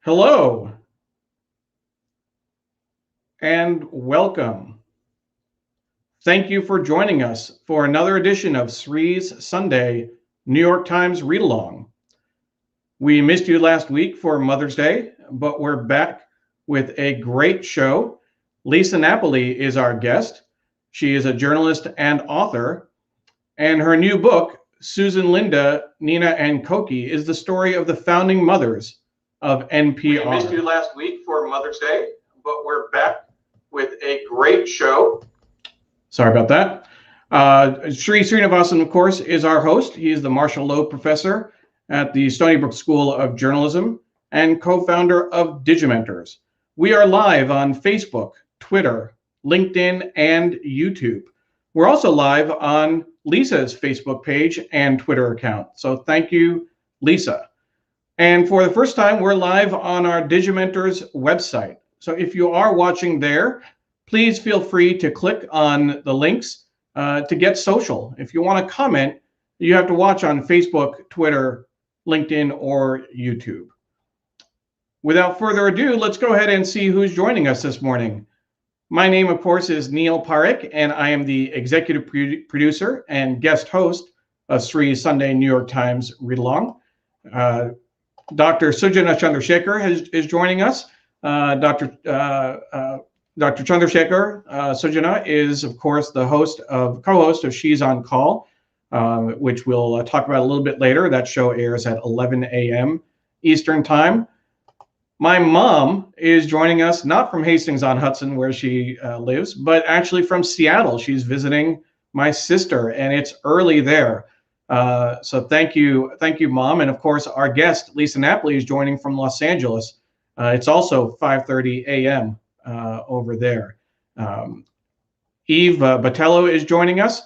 Hello and welcome. Thank you for joining us for another edition of Sri's Sunday New York Times Read Along. We missed you last week for Mother's Day, but we're back with a great show. Lisa Napoli is our guest. She is a journalist and author, and her new book, Susan, Linda, Nina, and Cokie, is the story of the founding mothers of NPR. We missed you last week for Mother's Day, but we're back with a great show. Sorry about that. Sri Srinivasan, of course, is our host. He is the Marshall Loeb Professor at the Stony Brook School of Journalism and co-founder of Digimentors. We are live on Facebook, Twitter, LinkedIn, and YouTube. We're also live on Lisa's Facebook page and Twitter account. So thank you, Lisa. And for the first time, we're live on our Digimentors website. So if you are watching there, please feel free to click on the links to get social. If you want to comment, you have to watch on Facebook, Twitter, LinkedIn, or YouTube. Without further ado, let's go ahead and see who's joining us this morning. My name, of course, is Neil Parekh, and I am the executive producer and guest host of Sri's Sunday New York Times Read Along. Dr. Sujana Chandrasekhar is joining us. Dr. Chandrasekhar Sujana is, of course, the co-host of She's on Call, which we'll talk about a little bit later. That show airs at 11 a.m. Eastern Time. My mom is joining us, not from Hastings-on-Hudson, where she lives, but actually from Seattle. She's visiting my sister, and it's early there. So thank you, Mom. And of course, our guest, Lisa Napoli, is joining from Los Angeles. It's also 5:30 a.m. Over there. Eve Botello is joining us.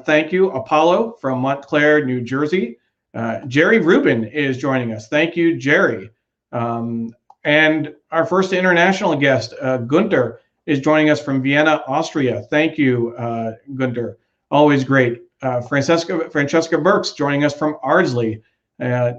Thank you. Apollo from Montclair, New Jersey. Jerry Rubin is joining us. Thank you, Jerry. And our first international guest, Gunter, is joining us from Vienna, Austria. Thank you, Gunter. Always great. Francesca Burks joining us from Ardsley.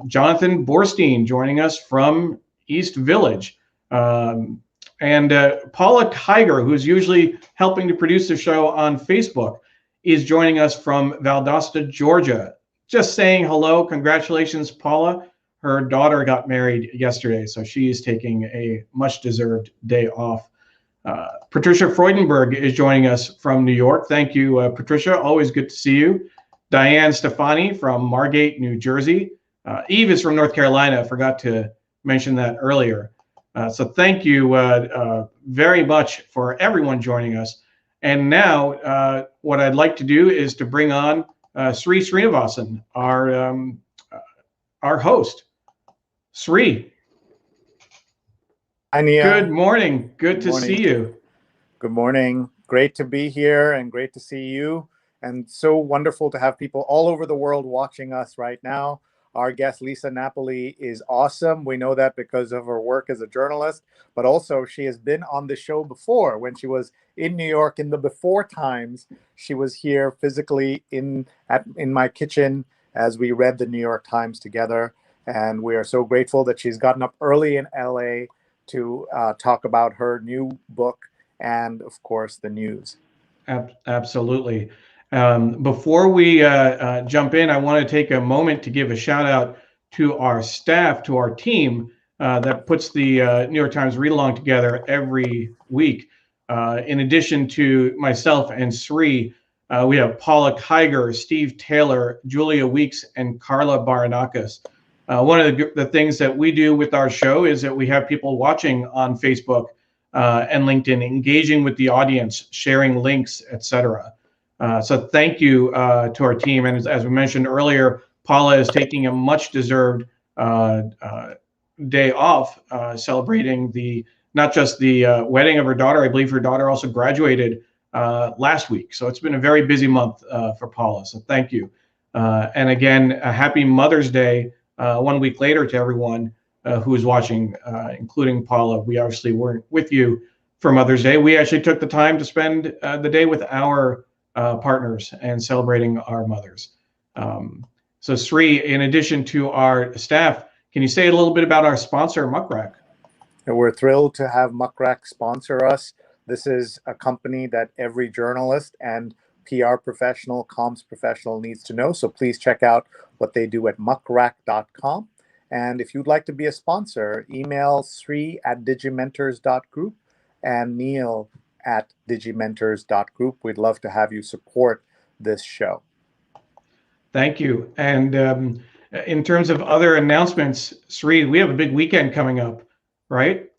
Jonathan Borstein joining us from East Village. And Paula Kiger, who's usually helping to produce the show on Facebook, is joining us from Valdosta, Georgia. Just saying hello. Congratulations, Paula. Her daughter got married yesterday, so she is taking a much-deserved day off. Patricia Freudenberg is joining us from New York. Thank you, Patricia. Always good to see you. Diane Stefani from Margate, New Jersey. Eve is from North Carolina. I forgot to mention that earlier. So thank you very much for everyone joining us. And now what I'd like to do is to bring on Sri Srinivasan, our host. Sri. Hi, Nia. Good morning. Good to see you. Good morning. Great to be here and great to see you. And so wonderful to have people all over the world watching us right now. Our guest, Lisa Napoli, is awesome. We know that because of her work as a journalist, but also she has been on the show before when she was in New York in the before times. She was here physically in my kitchen as we read the New York Times together. And we are so grateful that she's gotten up early in LA to talk about her new book and, of course, the news. Absolutely. Before we jump in, I want to take a moment to give a shout out to our staff, to our team that puts the New York Times Read Along together every week. In addition to myself and Sri, we have Paula Kiger, Steve Taylor, Julia Weeks, and Carla Baranakis. One of the things that we do with our show is that we have people watching on Facebook and LinkedIn, engaging with the audience, sharing links, etc. So thank you to our team. And as we mentioned earlier, Paula is taking a much-deserved day off, celebrating not just the wedding of her daughter. I believe her daughter also graduated last week. So it's been a very busy month for Paula. So thank you. And again, a happy Mother's Day 1 week later to everyone who is watching, including Paula. We obviously weren't with you for Mother's Day. We actually took the time to spend the day with our partners and celebrating our mothers. So Sri, in addition to our staff, Can you say a little bit about our sponsor, Muckrack? We're thrilled to have Muckrack sponsor us. This is a company that every journalist and PR professional, comms professional needs to know. So please check out what they do at muckrack.com. And if you'd like to be a sponsor, email Sri@digimentors.group and Neil@digimentors.group. We'd love to have you support this show. Thank you. And in terms of other announcements, Sri, we have a big weekend coming up, right?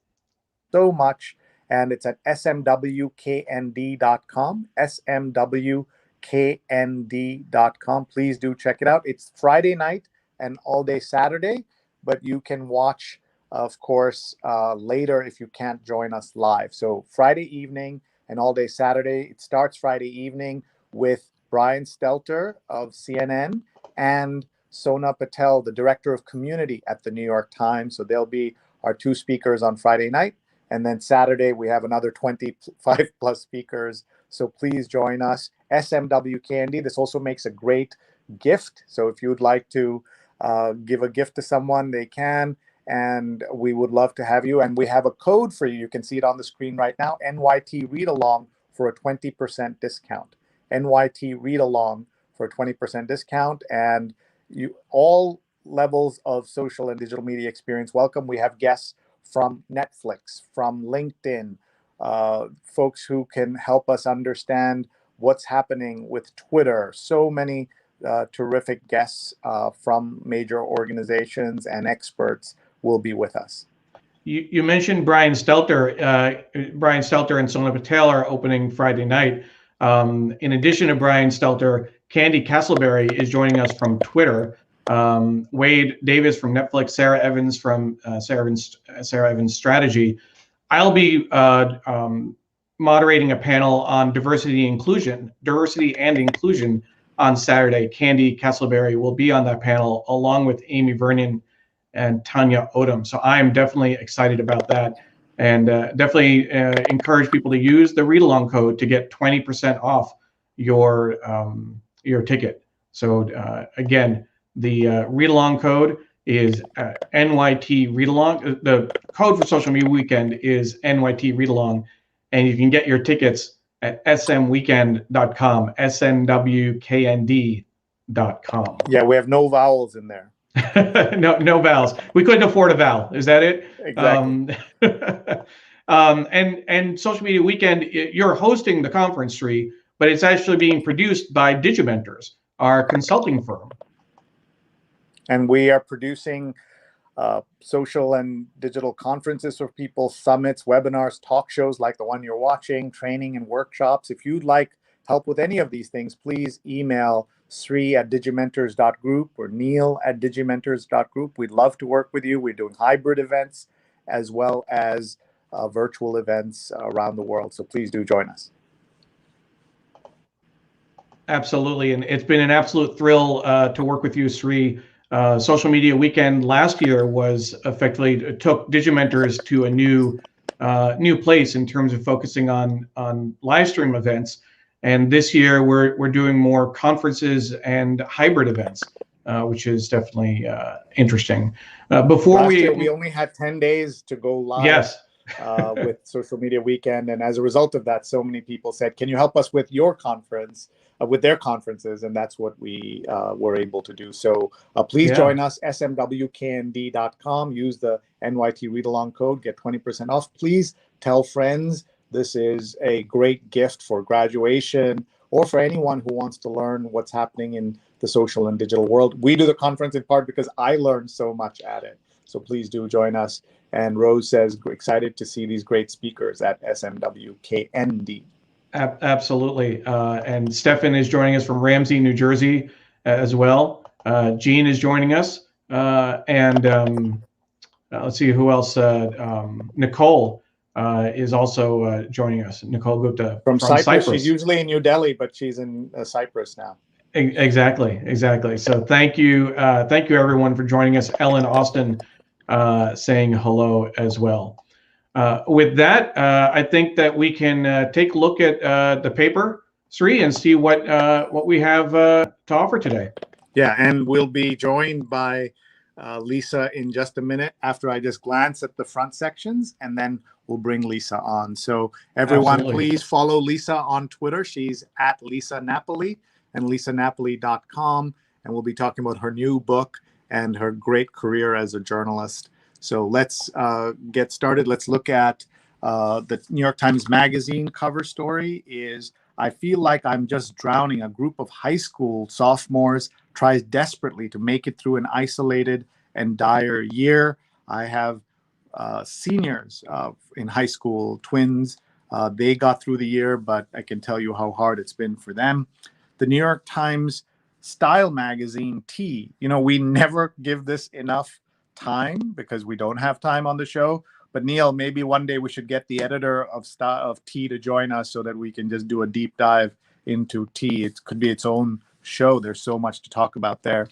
So much. And it's at smwknd.com, smwknd.com. Please do check it out. It's Friday night and all day Saturday, but you can watch, of course, later if you can't join us live. So Friday evening and all day Saturday. It starts Friday evening with Brian Stelter of CNN and Sona Patel, the director of community at the New York Times. So they'll be our two speakers on Friday night. And then Saturday, we have another 25 plus speakers. So please join us. SMWKND. This also makes a great gift. So if you would like to give a gift to someone, they can. And we would love to have you. And we have a code for you. You can see it on the screen right now. NYT Read Along for a 20% discount. NYT Read Along for a 20% discount. And you all levels of social and digital media experience welcome. We have guests from Netflix, from LinkedIn, folks who can help us understand what's happening with Twitter. So many terrific guests from major organizations and experts will be with us. You mentioned Brian Stelter. Brian Stelter and Sona Patel are opening Friday night. In addition to Brian Stelter, Candy Castleberry is joining us from Twitter. Wade Davis from Netflix, Sarah Evans from Sarah Evans Strategy. I'll be moderating a panel on diversity and inclusion on Saturday. Candy Castleberry will be on that panel along with Amy Vernon and Tanya Odom. So I'm definitely excited about that, and definitely encourage people to use the read along code to get 20% off your ticket. So again, the read along code is NYT read along. The code for Social Media Weekend is NYT read along, and you can get your tickets at smweekend.com, snwknd.com. Yeah, we have no vowels in there. no vowels. We couldn't afford a vowel. Is that it? Exactly. And Social Media Weekend, you're hosting the conference, Sri, but it's actually being produced by Digimentors, our consulting firm. And we are producing social and digital conferences for people, summits, webinars, talk shows like the one you're watching, training and workshops. If you'd like help with any of these things, please email Sri@digimentors.group or Neil@digimentors.group. We'd love to work with you. We're doing hybrid events as well as virtual events around the world. So please do join us. Absolutely. And it's been an absolute thrill to work with you, Sri. Social Media Weekend last year was effectively took Digimentors to a new place in terms of focusing on live stream events. And this year we're doing more conferences and hybrid events, which is definitely interesting. Last year, we only had 10 days to go live. Yes. With Social Media Weekend, and as a result of that, so many people said, "Can you help us with your conference, with their conferences?" And that's what we were able to do. So please join us, smwknd.com. Use the NYT Read Along code, get 20% off. Please tell friends. This is a great gift for graduation or for anyone who wants to learn what's happening in the social and digital world. We do the conference in part because I learned so much at it. So please do join us. And Rose says, excited to see these great speakers at SMWKND. Absolutely. And Stefan is joining us from Ramsey, New Jersey as well. Jean is joining us. And let's see who else. Nicole is also joining us. Nicole Gupta from Cyprus. She's usually in New Delhi, but she's in Cyprus now. Exactly. So thank you everyone for joining us. Ellen Austin saying hello as well. With that, I think that we can take a look at the paper, Sri, and see what we have to offer today. Yeah, and we'll be joined by Lisa in just a minute after I just glance at the front sections, and then we'll bring Lisa on. So everyone, Absolutely. please follow Lisa on Twitter. She's at Lisa Napoli and lisanapoli.com. And we'll be talking about her new book and her great career as a journalist. So let's get started. Let's look at the New York Times Magazine cover story is, I feel like I'm just drowning. A group of high school sophomores tries desperately to make it through an isolated and dire year. I have seniors in high school, twins. They got through the year, but I can tell you how hard it's been for them. The New York Times style magazine, T. You know, we never give this enough time because we don't have time on the show. But Neil, maybe one day we should get the editor of T to join us so that we can just do a deep dive into T. It could be its own show. There's so much to talk about there.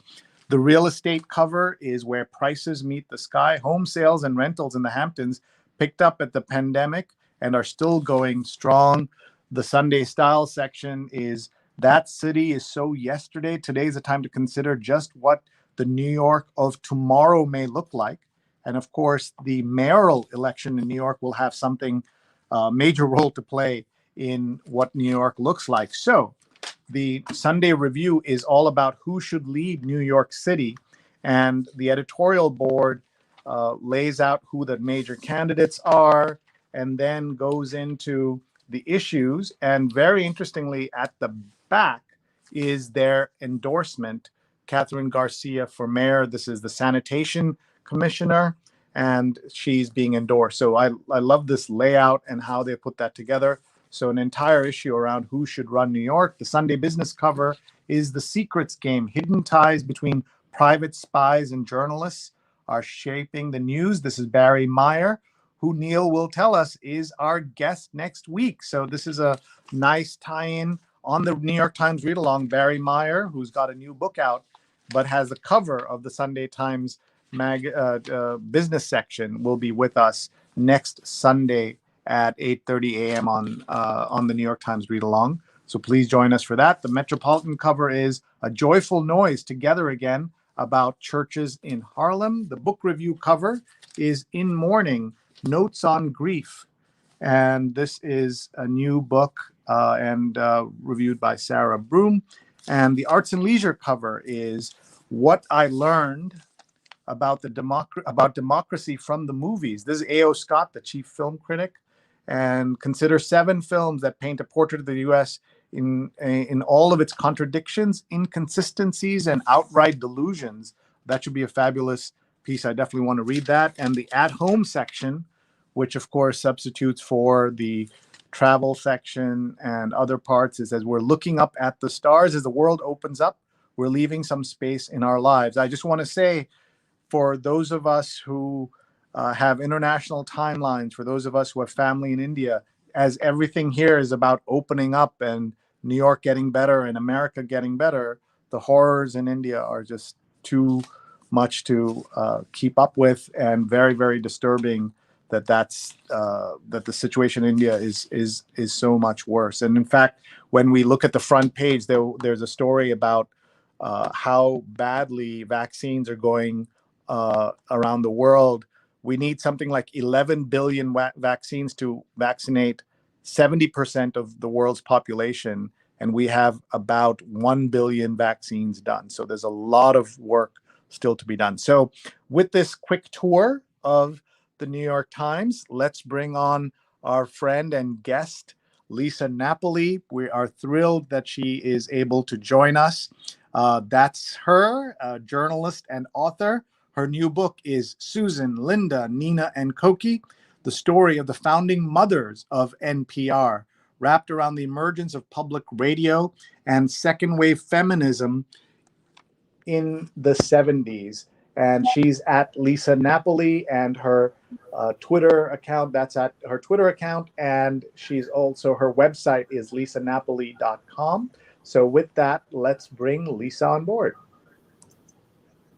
The real estate cover is where prices meet the sky. Home sales and rentals in the Hamptons picked up at the pandemic and are still going strong. The Sunday Style section is that city is so yesterday. Today's a time to consider just what the New York of tomorrow may look like. And of course, the mayoral election in New York will have something major role to play in what New York looks like. So the Sunday Review is all about who should lead New York City. And the editorial board lays out who the major candidates are and then goes into the issues. And very interestingly, at the back is their endorsement, Catherine Garcia for mayor. This is the sanitation commissioner, and she's being endorsed. So I love this layout and how they put that together. So an entire issue around who should run New York. The Sunday Business cover is the secrets game. Hidden ties between private spies and journalists are shaping the news. This is Barry Meyer, who Neil will tell us is our guest next week. So this is a nice tie-in on the New York Times read-along. Barry Meyer, who's got a new book out, but has the cover of the Sunday Times business section, will be with us next Sunday at 8:30 a.m. on the New York Times read-along. So please join us for that. The Metropolitan cover is A Joyful Noise, Together Again, about churches in Harlem. The book review cover is In Mourning, Notes on Grief. And this is a new book and reviewed by Sarah Broom. And the Arts and Leisure cover is What I Learned about democracy from the movies. This is A.O. Scott, the chief film critic, and consider 7 films that paint a portrait of the U.S. in all of its contradictions, inconsistencies, and outright delusions. That should be a fabulous piece. I definitely want to read that. And the at-home section, which of course substitutes for the travel section and other parts, is as we're looking up at the stars as the world opens up, we're leaving some space in our lives. I just want to say, for those of us who have international timelines, for those of us who have family in India, as everything here is about opening up and New York getting better and America getting better, the horrors in India are just too much to keep up with, and very, very disturbing that the situation in India is so much worse. And in fact, when we look at the front page, there's a story about how badly vaccines are going around the world. We need something like 11 billion vaccines to vaccinate 70% of the world's population, and we have about 1 billion vaccines done. So there's a lot of work still to be done. So with this quick tour of the New York Times, let's bring on our friend and guest, Lisa Napoli. We are thrilled that she is able to join us. That's her, a journalist and author. Her new book is Susan, Linda, Nina, and Cokie, the story of the founding mothers of NPR, wrapped around the emergence of public radio and second wave feminism in the 70s. And she's at Lisa Napoli, and her Twitter account, that's at her Twitter account. And she's also, her website is lisanapoli.com. So with that, let's bring Lisa on board.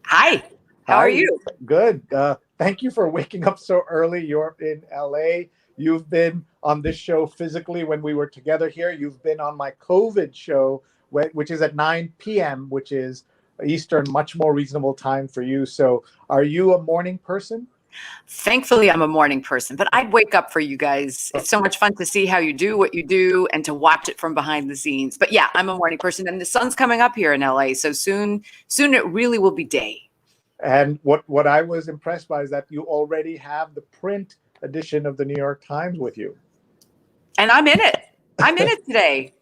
Hi. How are you? Good. Thank you for waking up so early. You're in LA. You've been on this show physically when we were together here. You've been on my COVID show, which is at 9 p.m., which is Eastern, much more reasonable time for you. So are you a morning person? Thankfully, I'm a morning person, but I'd wake up for you guys. It's so much fun to see how you do what you do and to watch it from behind the scenes. But yeah, I'm a morning person, and the sun's coming up here in LA. So soon it really will be day. And what I was impressed by is that you already have the print edition of the New York Times with you. And I'm in it. I'm in it today.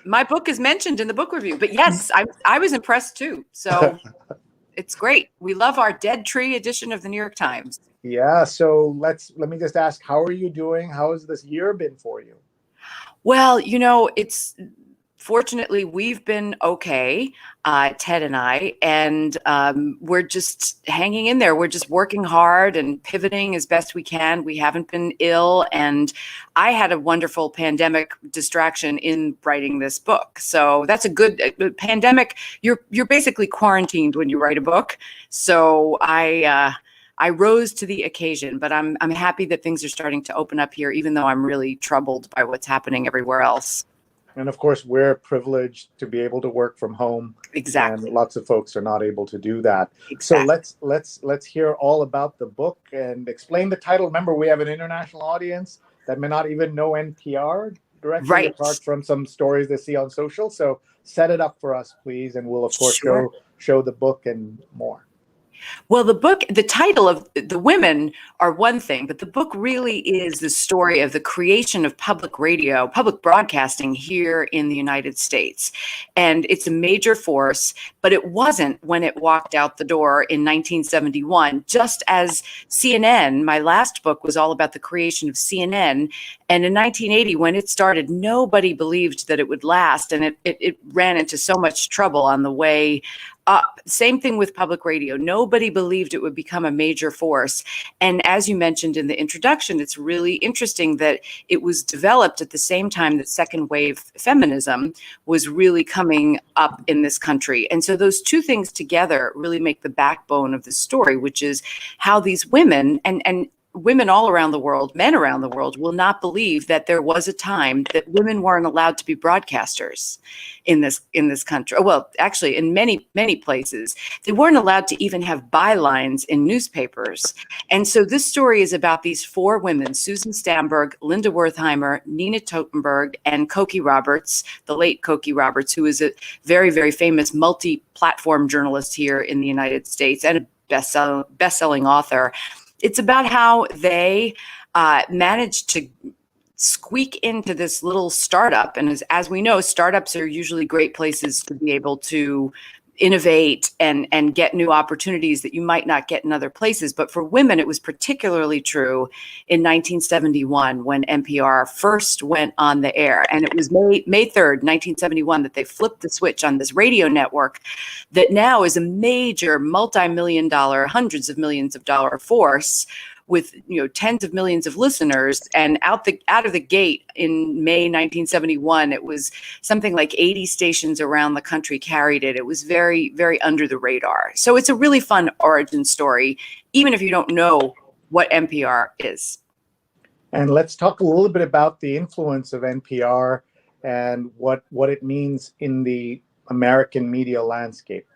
My book is mentioned in the book review. But yes, I was impressed too. So it's great. We love our Dead Tree edition of the New York Times. Yeah. So let me just ask, how are you doing? How has this year been for you? Well, it's fortunately we've been okay, Ted and I, and we're just hanging in there. We're just working hard and pivoting as best we can. We haven't been ill, and I had a wonderful pandemic distraction in writing this book. So that's a good pandemic. You're basically quarantined when you write a book. So I rose to the occasion, but I'm happy that things are starting to open up here, even though I'm really troubled by what's happening everywhere else. And of course, we're privileged to be able to work from home. Exactly. And lots of folks are not able to do that. Exactly. So let's hear all about the book and explain the title. Remember, we have an international audience that may not even know NPR directly, Right. apart from some stories they see on social. So set it up for us, please, and we'll of course Sure. show the book and more. Well, the title of The Women are one thing, but the book really is the story of the creation of public radio, public broadcasting here in the United States. And it's a major force, but it wasn't when it walked out the door in 1971, just as CNN, my last book was all about the creation of CNN. And in 1980, when it started, nobody believed that it would last. And it ran into so much trouble on the way up. Same thing with public radio. Nobody believed it would become a major force. And as you mentioned in the introduction, it's really interesting that it was developed at the same time that second wave feminism was really coming up in this country. And so those two things together really make the backbone of the story, which is how these women and women all around the world, men around the world, will not believe that there was a time that women weren't allowed to be broadcasters in this country. Well, actually, in many places, they weren't allowed to even have bylines in newspapers. And so this story is about these four women: Susan Stamberg, Linda Wertheimer, Nina Totenberg, and Cokie Roberts, the late Cokie Roberts, who is a very, very famous multi-platform journalist here in the United States and a best-selling author. It's about how they managed to squeak into this little startup. And as we know, startups are usually great places to be able to innovate and get new opportunities that you might not get in other places. But for women, it was particularly true in 1971 when NPR first went on the air. And it was May 3rd, 1971, that they flipped the switch on this radio network that now is a major multi-million dollar, hundreds of millions of dollar force with tens of millions of listeners. And out of the gate in May 1971, it was something like 80 stations around the country carried it. It was very, very under the radar. So it's a really fun origin story, even if you don't know what NPR is. And let's talk a little bit about the influence of NPR and what it means in the American media landscape.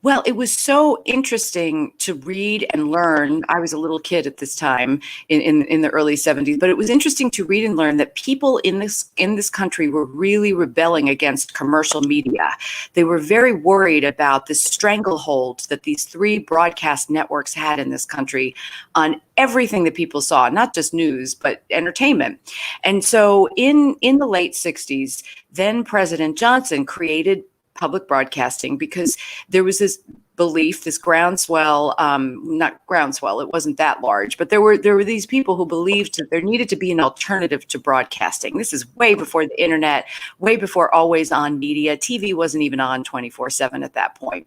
Well, it was so interesting to read and learn. I was a little kid at this time in the early 70s, but it was interesting to read and learn that people in this country were really rebelling against commercial media. They were very worried about the stranglehold that these three broadcast networks had in this country on everything that people saw, not just news, but entertainment. And so in the late 60s, then President Johnson created public broadcasting because there was this belief, this groundswell, not groundswell, it wasn't that large, but there were these people who believed that there needed to be an alternative to broadcasting. This is way before the internet, way before always on media. TV wasn't even on 24/7 at that point.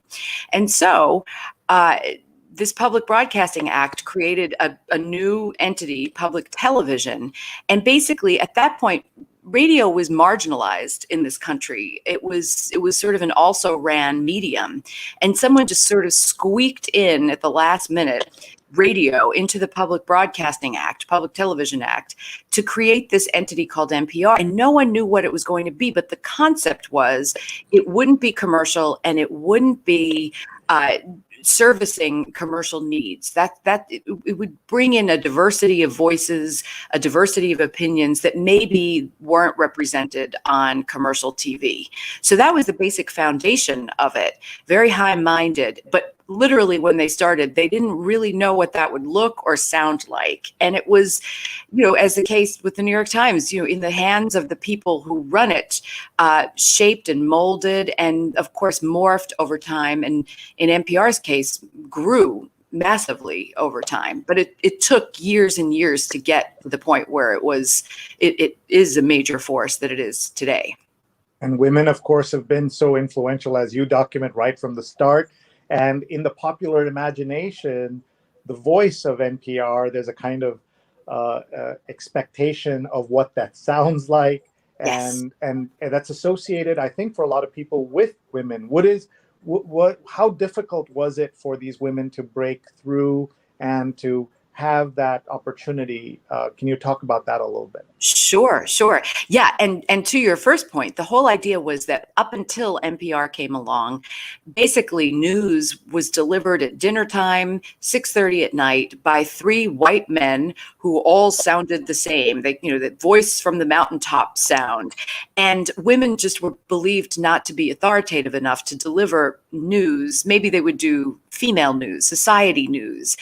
And so this Public Broadcasting Act created a new entity, public television. And basically at that point, radio was marginalized in this country. It was sort of an also ran medium, and someone just sort of squeaked in at the last minute radio into the Public Broadcasting Act, Public Television Act, to create this entity called NPR. And no one knew what it was going to be, but the concept was it wouldn't be commercial and it wouldn't be servicing commercial needs. It would bring in a diversity of voices, a diversity of opinions that maybe weren't represented on commercial TV. So that was the basic foundation of it. Very high-minded, but literally when they started, they didn't really know what that would look or sound like. And it was, as the case with the New York Times, in the hands of the people who run it, shaped and molded and of course morphed over time. And in NPR's case, grew massively over time. But it took years and years to get to the point where it is a major force that it is today. And women, of course, have been so influential, as you document right from the start. And in the popular imagination, the voice of NPR, there's a kind of expectation of what that sounds like. Yes. And that's associated, I think, for a lot of people with women. How difficult was it for these women to break through and to have that opportunity? Can you talk about that a little bit? Sure. Yeah. And to your first point, the whole idea was that up until NPR came along, basically news was delivered at dinner time, 6:30 at night by three white men who all sounded the same. They, the voice from the mountaintop sound. And women just were believed not to be authoritative enough to deliver news. Maybe they would do female news, society news,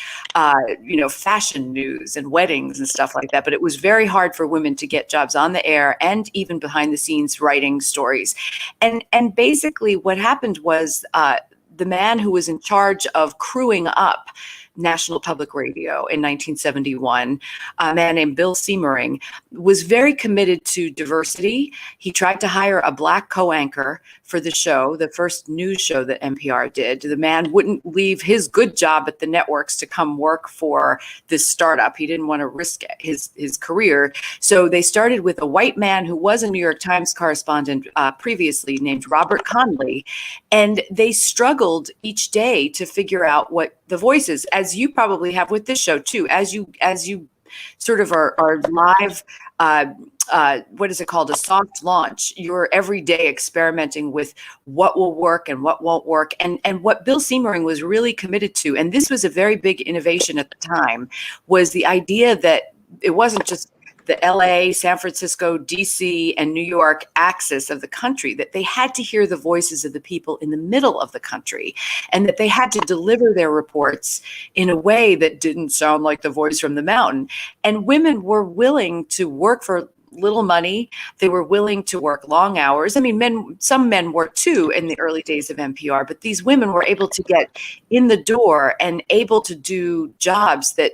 fashion news and weddings and stuff like that. But it was very hard for women to get jobs on the air and even behind the scenes writing stories. And basically what happened was the man who was in charge of crewing up National Public Radio in 1971, a man named Bill Siemering, was very committed to diversity. He tried to hire a Black co-anchor for the show, the first news show that NPR did. The man wouldn't leave his good job at the networks to come work for this startup. He didn't want to risk his career. So they started with a white man who was a New York Times correspondent previously named Robert Conley. And they struggled each day to figure out what the voices, as you probably have with this show too, as you sort of are live, what is it called? A soft launch. You're every day experimenting with what will work and what won't work. And what Bill Siemering was really committed to, and this was a very big innovation at the time, was the idea that it wasn't just the LA, San Francisco, DC, and New York axis of the country, that they had to hear the voices of the people in the middle of the country, and that they had to deliver their reports in a way that didn't sound like the voice from the mountain. And women were willing to work for little money. They were willing to work long hours. I mean, some men were too in the early days of NPR, but these women were able to get in the door and able to do jobs that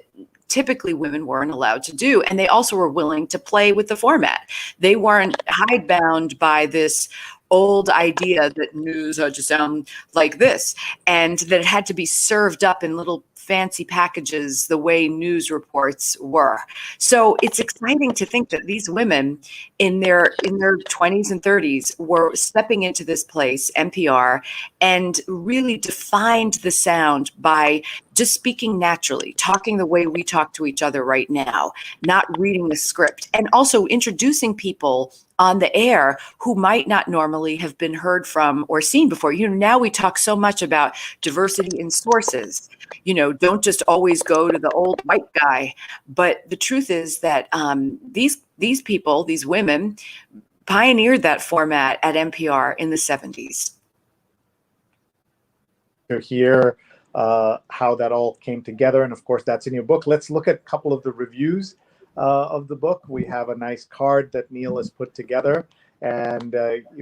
typically women weren't allowed to do. And they also were willing to play with the format. They weren't hidebound by this old idea that news had to sound like this, and that it had to be served up in little fancy packages the way news reports were. So it's exciting to think that these women in their 20s and 30s were stepping into this place, NPR, and really defined the sound by just speaking naturally, talking the way we talk to each other right now, not reading the script, and also introducing people on the air who might not normally have been heard from or seen before. Now we talk so much about diversity in sources. Don't just always go to the old white guy. But the truth is that these people, these women, pioneered that format at NPR in the 70s. To hear how that all came together, and of course that's in your book. Let's look at a couple of the reviews of the book. We have a nice card that Neil has put together, and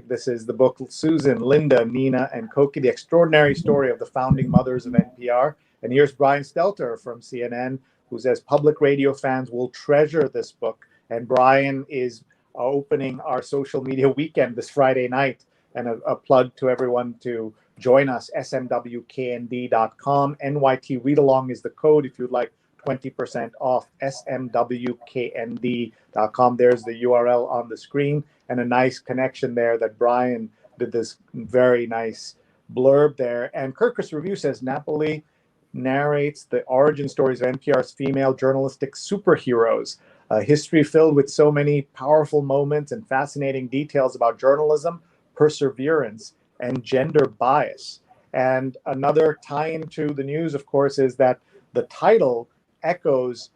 this is the book Susan, Linda, Nina, and Cokie, the extraordinary story of the founding mothers of NPR. And here's Brian Stelter from CNN, who says public radio fans will treasure this book. And Brian is opening our social media weekend this Friday night, and a plug to everyone to join us, smwknd.com. NYT Read Along is the code if you'd like 20% off, smwknd.com. There's the URL on the screen, and a nice connection there that Brian did this very nice blurb there. And Kirkus Review says Napoli narrates the origin stories of NPR's female journalistic superheroes, a history filled with so many powerful moments and fascinating details about journalism, perseverance, and gender bias. And another tie-in to the news, of course, is that the title echoes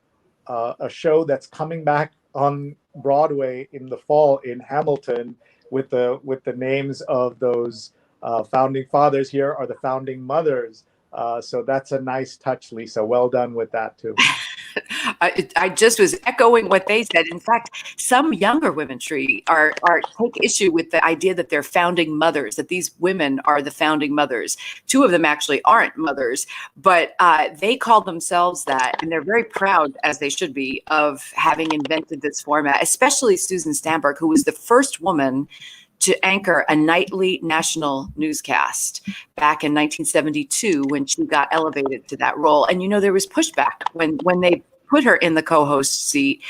a show that's coming back on Broadway in the fall in Hamilton with the names of those founding fathers. Here are the founding mothers. So that's a nice touch, Lisa. Well done with that too. I just was echoing what they said. In fact, some younger women are take issue with the idea that they're founding mothers, that these women are the founding mothers. Two of them actually aren't mothers, but they call themselves that, and they're very proud, as they should be, of having invented this format, especially Susan Stamberg, who was the first woman to anchor a nightly national newscast back in 1972 when she got elevated to that role. And, there was pushback when they put her in the co-host seat.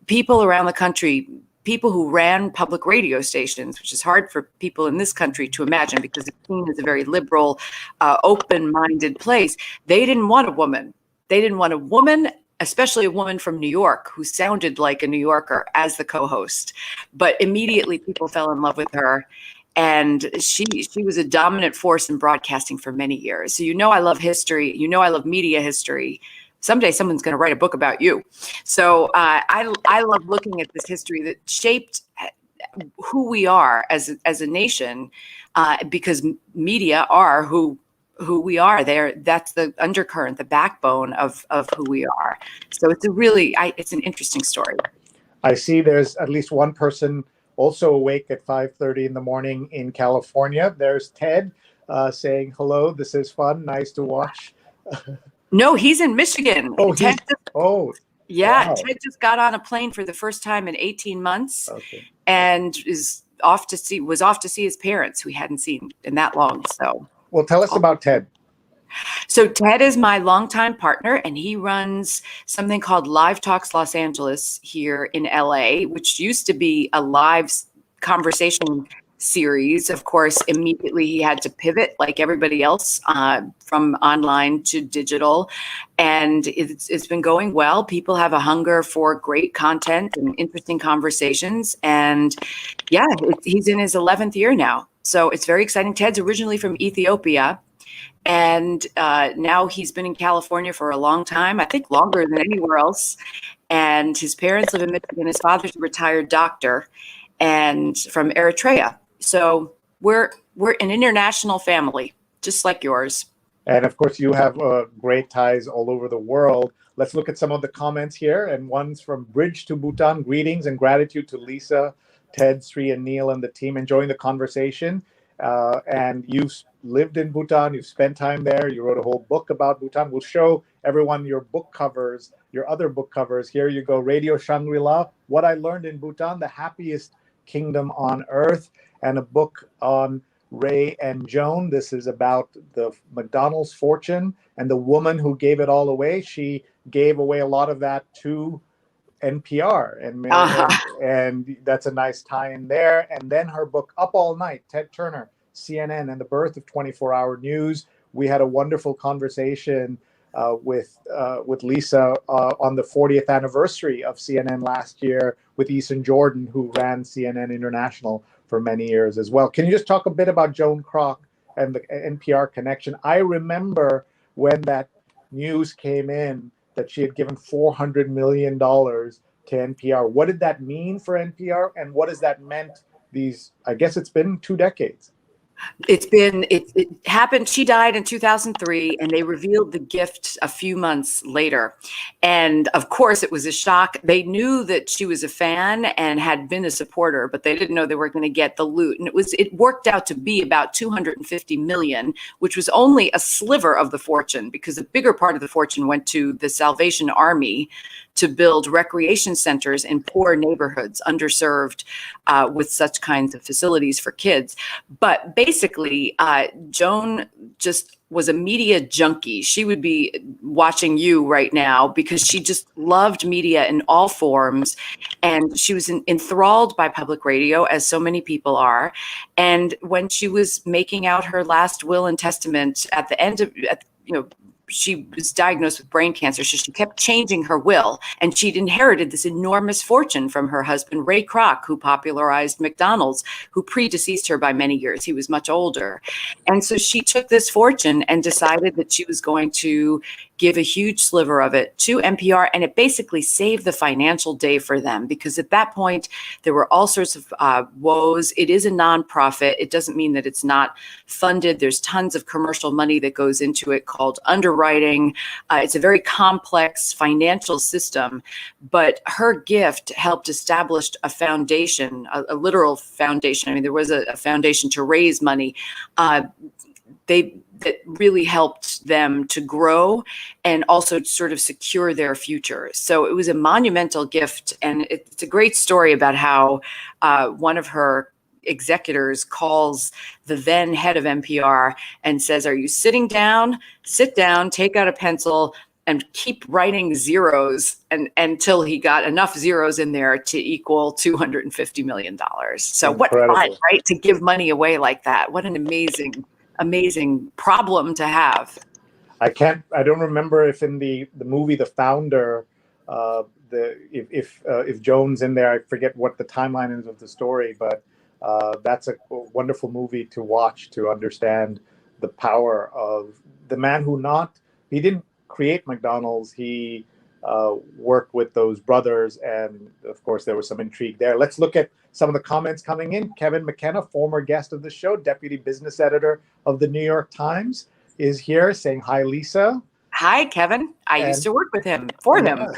People around the country, people who ran public radio stations, which is hard for people in this country to imagine because it's seen as a very liberal, open-minded place. They didn't want a woman. They didn't want a woman, especially a woman from New York who sounded like a New Yorker as the co-host. But immediately people fell in love with her. And she was a dominant force in broadcasting for many years. So I love history. I love media history. Someday someone's going to write a book about you. So I love looking at this history that shaped who we are as a nation, because media are who we are. That's the undercurrent, the backbone of who we are. So it's it's an interesting story. I see there's at least one person also awake at 5:30 in the morning in California. There's Ted saying, hello, this is fun. Nice to watch. No, he's in Michigan. Oh, yeah. Wow. Ted just got on a plane for the first time in 18 months and was off to see his parents, who he hadn't seen in that long. So, well, tell us about Ted. So Ted is my longtime partner, and he runs something called Live Talks Los Angeles here in LA, which used to be a live conversation series. Of course, immediately he had to pivot like everybody else from online to digital. And it's been going well. People have a hunger for great content and interesting conversations. And yeah, he's in his 11th year now. So it's very exciting. Ted's originally from Ethiopia. And now he's been in California for a long time, I think longer than anywhere else. And his parents live in Michigan. His father's a retired doctor and from Eritrea. So we're an international family, just like yours. And of course, you have great ties all over the world. Let's look at some of the comments here. And one's from Bridge to Bhutan. Greetings and gratitude to Lisa, Ted, Sri, and Neil and the team. Enjoying the conversation. And you've lived in Bhutan. You've spent time there. You wrote a whole book about Bhutan. We'll show everyone your book covers, your other book covers. Here you go. Radio Shangri-La, What I Learned in Bhutan, the Happiest Kingdom on Earth, and a book on Ray and Joan. This is about the McDonald's fortune and the woman who gave it all away. She gave away a lot of that to NPR, and that's a nice tie-in there. And then her book, Up All Night, Ted Turner, CNN, and the Birth of 24-Hour News. We had a wonderful conversation with Lisa on the 40th anniversary of CNN last year with Eason Jordan, who ran CNN International for many years as well. Can you just talk a bit about Joan Kroc and the NPR connection? I remember when that news came in that she had given $400 million to NPR. What did that mean for NPR? And what has that meant I guess it's been 2 decades. It happened. She died in 2003, and they revealed the gift a few months later. And of course, it was a shock. They knew that she was a fan and had been a supporter, but they didn't know they were going to get the loot. And it worked out to be about $250 million, which was only a sliver of the fortune, because the bigger part of the fortune went to the Salvation Army to build recreation centers in poor neighborhoods, underserved, with such kinds of facilities for kids. But basically, Joan just was a media junkie. She would be watching you right now because she just loved media in all forms. And she was enthralled by public radio, as so many people are. And when she was making out her last will and testament at the end of, she was diagnosed with brain cancer, so she kept changing her will, and she'd inherited this enormous fortune from her husband, Ray Kroc, who popularized McDonald's, who predeceased her by many years. He was much older. And so she took this fortune and decided that she was going to give a huge sliver of it to NPR, and it basically saved the financial day for them, because at that point there were all sorts of woes. It is a nonprofit. It doesn't mean that it's not funded. There's tons of commercial money that goes into it called underwriting. It's a very complex financial system, but her gift helped establish a foundation, a literal foundation. I mean, there was a foundation to raise money. That really helped them to grow and also sort of secure their future. So it was a monumental gift. And it's a great story about how one of her executors calls the then head of NPR and says, "Are you sitting down? Sit down, take out a pencil, and keep writing zeros," and until he got enough zeros in there to equal $250 million. So incredible. What fun, right? To give money away like that. What an amazing problem to have. I don't remember if in the movie The Founder, if Joan's in there, I forget what the timeline is of the story, but that's a wonderful movie to watch to understand the power of the man he didn't create McDonald's. He worked with those brothers, and of course there was some intrigue there. Let's look at some of the comments coming in. Kevin McKenna, former guest of the show, deputy business editor of the New York Times, is here saying, "Hi, Lisa." Hi, Kevin. I used to work with him, him.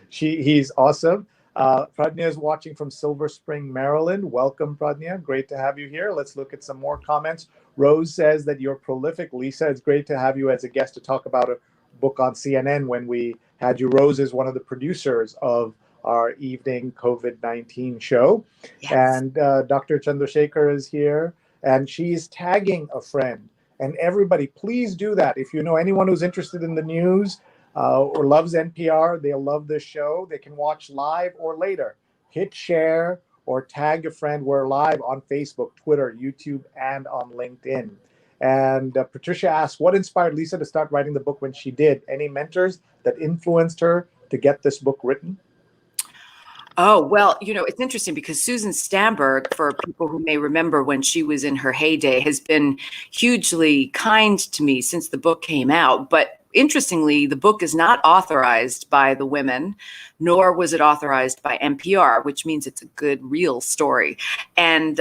He's awesome. Pradnya is watching from Silver Spring, Maryland. Welcome, Pradnya. Great to have you here. Let's look at some more comments. Rose says that you're prolific. Lisa, it's great to have you as a guest to talk about a book on CNN when we had you. Rose is one of the producers of our evening COVID-19 show. Yes. And Dr. Chandrasekhar is here, and she's tagging a friend. And everybody, please do that. If you know anyone who's interested in the news or loves NPR, they'll love this show. They can watch live or later. Hit share or tag a friend. We're live on Facebook, Twitter, YouTube, and on LinkedIn. And Patricia asks, what inspired Lisa to start writing the book when she did? Any mentors that influenced her to get this book written? Oh, well, it's interesting because Susan Stamberg, for people who may remember when she was in her heyday, has been hugely kind to me since the book came out. But interestingly, the book is not authorized by the women, nor was it authorized by NPR, which means it's a good, real story. And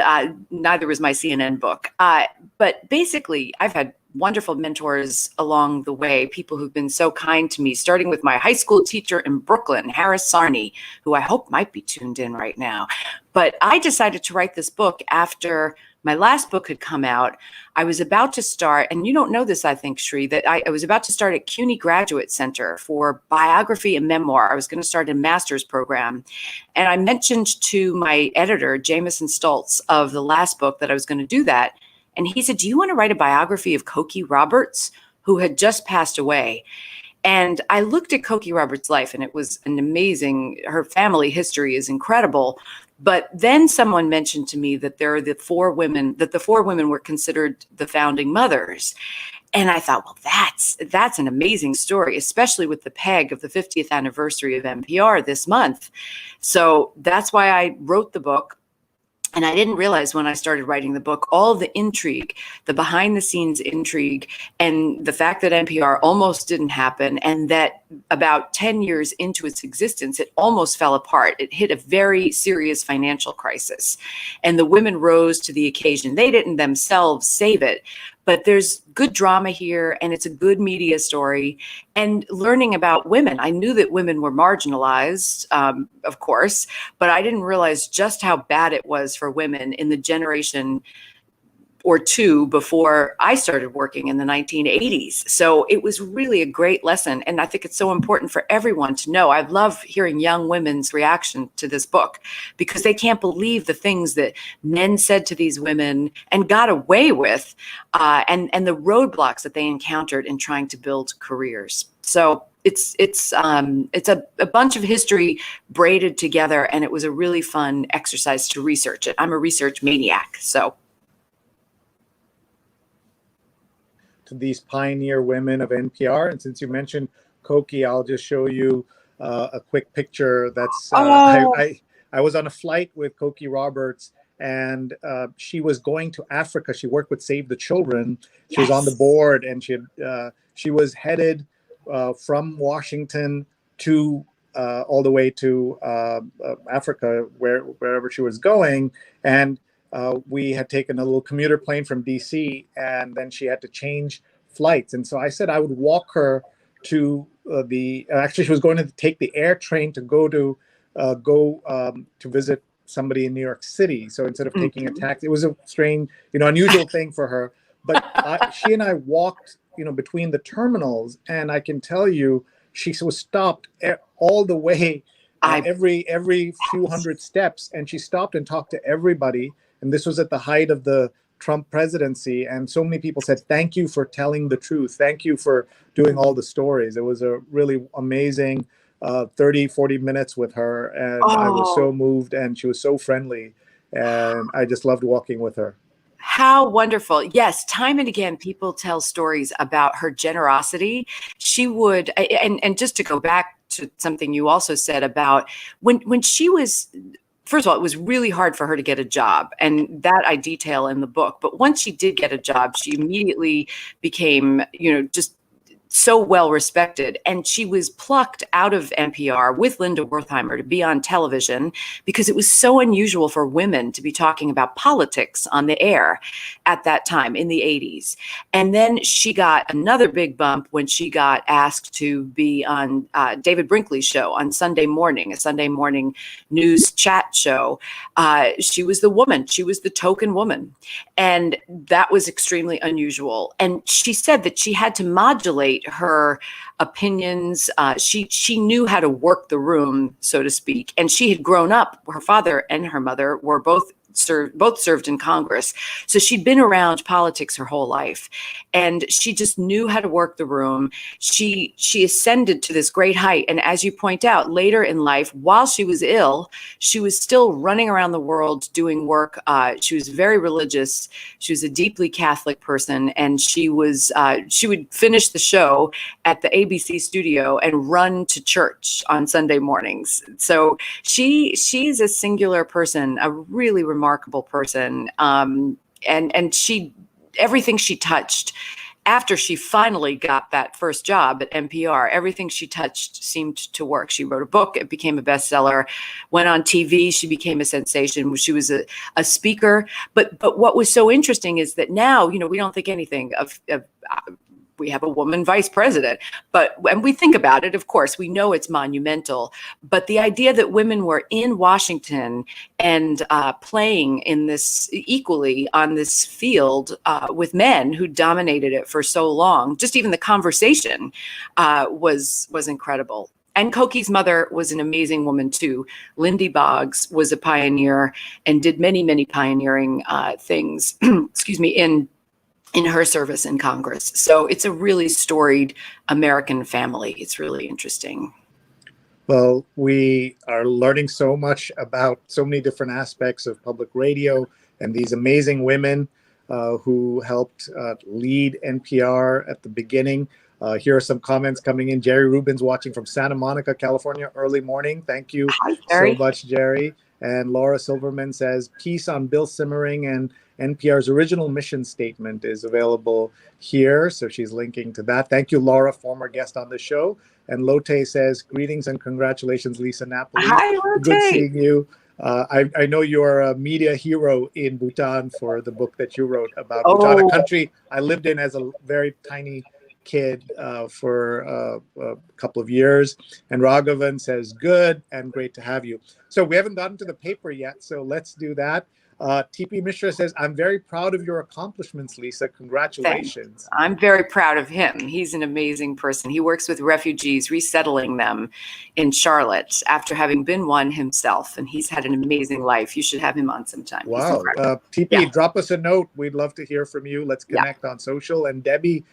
neither was my CNN book. But basically, I've had wonderful mentors along the way, people who've been so kind to me, starting with my high school teacher in Brooklyn, Harris Sarney, who I hope might be tuned in right now. But I decided to write this book after my last book had come out. I was about to start, and you don't know this, I think, Shri, that I was about to start at CUNY Graduate Center for biography and memoir. I was going to start a master's program. And I mentioned to my editor, Jameson Stoltz, of the last book that I was going to do that. And he said, "Do you want to write a biography of Cokie Roberts, who had just passed away?" And I looked at Cokie Roberts' life, and it was an amazing, her family history is incredible. But then someone mentioned to me that there are the four women were considered the founding mothers. And I thought, well, that's an amazing story, especially with the peg of the 50th anniversary of NPR this month. So that's why I wrote the book. And I didn't realize when I started writing the book, all the intrigue, the behind the scenes intrigue, and the fact that NPR almost didn't happen, and that about 10 years into its existence, it almost fell apart. It hit a very serious financial crisis, and the women rose to the occasion. They didn't themselves save it, but there's good drama here, and it's a good media story. And learning about women, I knew that women were marginalized, of course, but I didn't realize just how bad it was for women in the generation or two before I started working in the 1980s. So it was really a great lesson. And I think it's so important for everyone to know. I love hearing young women's reaction to this book because they can't believe the things that men said to these women and got away with, and the roadblocks that they encountered in trying to build careers. So it's a bunch of history braided together, and it was a really fun exercise to research it. I'm a research maniac, so. To these pioneer women of NPR. And since you mentioned Cokie, I'll just show you a quick picture. That's I was on a flight with Cokie Roberts, and she was going to Africa. She worked with Save the Children. She was on the board, and she was headed from Washington to all the way to Africa, wherever she was going. And we had taken a little commuter plane from DC, and then she had to change flights. And so I said I would walk her to actually, she was going to take the air train to go to visit somebody in New York City. So instead of taking a taxi, it was a strange, unusual thing for her. But she and I walked, between the terminals, and I can tell you, she was stopped all the way, every few hundred steps, and she stopped and talked to everybody. And this was at the height of the Trump presidency. And so many people said, thank you for telling the truth. Thank you for doing all the stories. It was a really amazing 30, 40 minutes with her. And I was so moved, and she was so friendly. And I just loved walking with her. How wonderful. Yes, time and again, people tell stories about her generosity. She would, and just to go back to something you also said about when she was, first of all, it was really hard for her to get a job, and that I detail in the book. But once she did get a job, she immediately became, just so well respected. And she was plucked out of NPR with Linda Wertheimer to be on television because it was so unusual for women to be talking about politics on the air at that time in the 80s. And then she got another big bump when she got asked to be on David Brinkley's show on Sunday morning, a Sunday morning news chat show. She was the woman. She was the token woman. And that was extremely unusual. And she said that she had to modulate her opinions. She knew how to work the room, so to speak. And she had grown up, her father and her mother were both served in Congress. So she'd been around politics her whole life, and she just knew how to work the room. She ascended to this great height. And as you point out, later in life, while she was ill, she was still running around the world doing work. She was very religious. She was a deeply Catholic person, and she would finish the show at the ABC studio and run to church on Sunday mornings. So she's a singular person, a really remarkable person. And everything she touched after she finally got that first job at NPR, everything she touched seemed to work. She wrote a book, it became a bestseller, went on TV, she became a sensation. She was a speaker. But what was so interesting is that now, we don't think anything of we have a woman vice president, but when we think about it, of course, we know it's monumental. But the idea that women were in Washington and playing in this equally on this field with men who dominated it for so long, just even the conversation was incredible. And Cokie's mother was an amazing woman too. Lindy Boggs was a pioneer and did many, many pioneering things, excuse me, in her service in Congress. So it's a really storied American family. It's really interesting. Well, we are learning so much about so many different aspects of public radio and these amazing women who helped lead NPR at the beginning. Here are some comments coming in. Jerry Rubin's watching from Santa Monica, California, early morning. Thank you so much, Jerry. And Laura Silverman says, piece on Bill Simmering and NPR's original mission statement is available here. So she's linking to that. Thank you, Laura, former guest on the show. And Lotte says, greetings and congratulations, Lisa Napoli. Hi, Lotte. Good seeing you. I know you're a media hero in Bhutan for the book that you wrote about Bhutan, a country I lived in as a very tiny kid for a couple of years. And Raghavan says, good and great to have you. So we haven't gotten to the paper yet, so let's do that. TP Mishra says, I'm very proud of your accomplishments, Lisa. Congratulations. Thanks. I'm very proud of him. He's an amazing person. He works with refugees, resettling them in Charlotte after having been one himself. And he's had an amazing life. You should have him on sometime. Wow. TP, drop us a note. We'd love to hear from you. Let's connect on social. And Debbie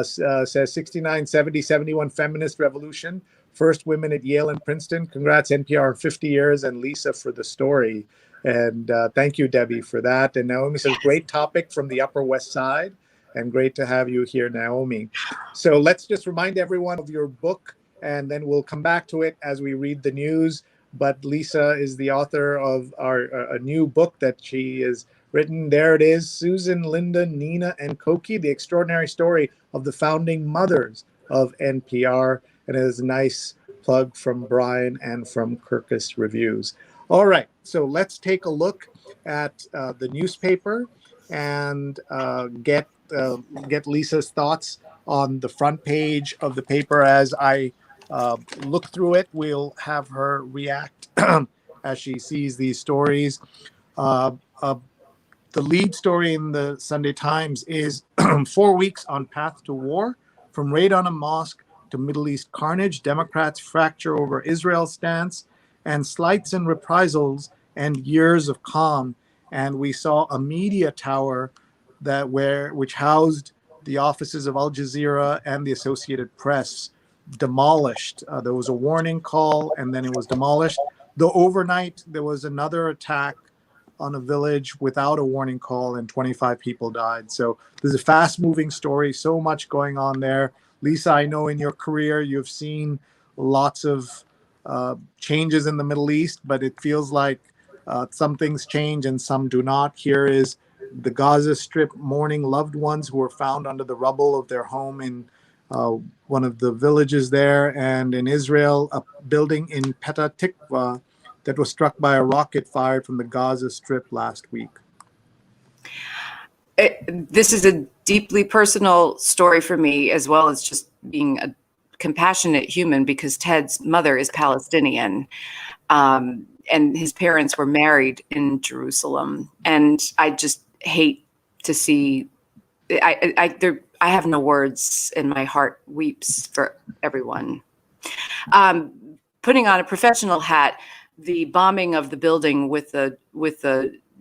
says 69, 70, 71 feminist revolution. First women at Yale and Princeton. Congrats, NPR, on 50 years, and Lisa for the story. And thank you, Debbie, for that. And Naomi says, great topic from the Upper West Side. And great to have you here, Naomi. So let's just remind everyone of your book, and then we'll come back to it as we read the news. But Lisa is the author of a new book that she has written. There it is, Susan, Linda, Nina, and Cokie, the extraordinary story of the founding mothers of NPR. And it is a nice plug from Brian and from Kirkus Reviews. All right, so let's take a look at the newspaper and get Lisa's thoughts on the front page of the paper. As I look through it, we'll have her react as she sees these stories. The lead story in the Sunday Times is 4 weeks on path to war, from raid on a mosque to Middle East carnage, Democrats fracture over Israel's stance, and slights and reprisals, and years of calm. And we saw a media tower which housed the offices of Al Jazeera and the Associated Press demolished. There was a warning call, and then it was demolished. Overnight, there was another attack on a village without a warning call, and 25 people died. So there's a fast-moving story, so much going on there. Lisa, I know in your career you've seen lots of changes in the Middle East, but it feels like some things change and some do not. Here is the Gaza Strip mourning loved ones who were found under the rubble of their home in one of the villages there. And in Israel, a building in Petah Tikva that was struck by a rocket fired from the Gaza Strip last week. This is a deeply personal story for me, as well as just being a compassionate human, because Ted's mother is Palestinian, and his parents were married in Jerusalem. And I just hate to see, I have no words, and my heart weeps for everyone. Putting on a professional hat, the bombing of the building with the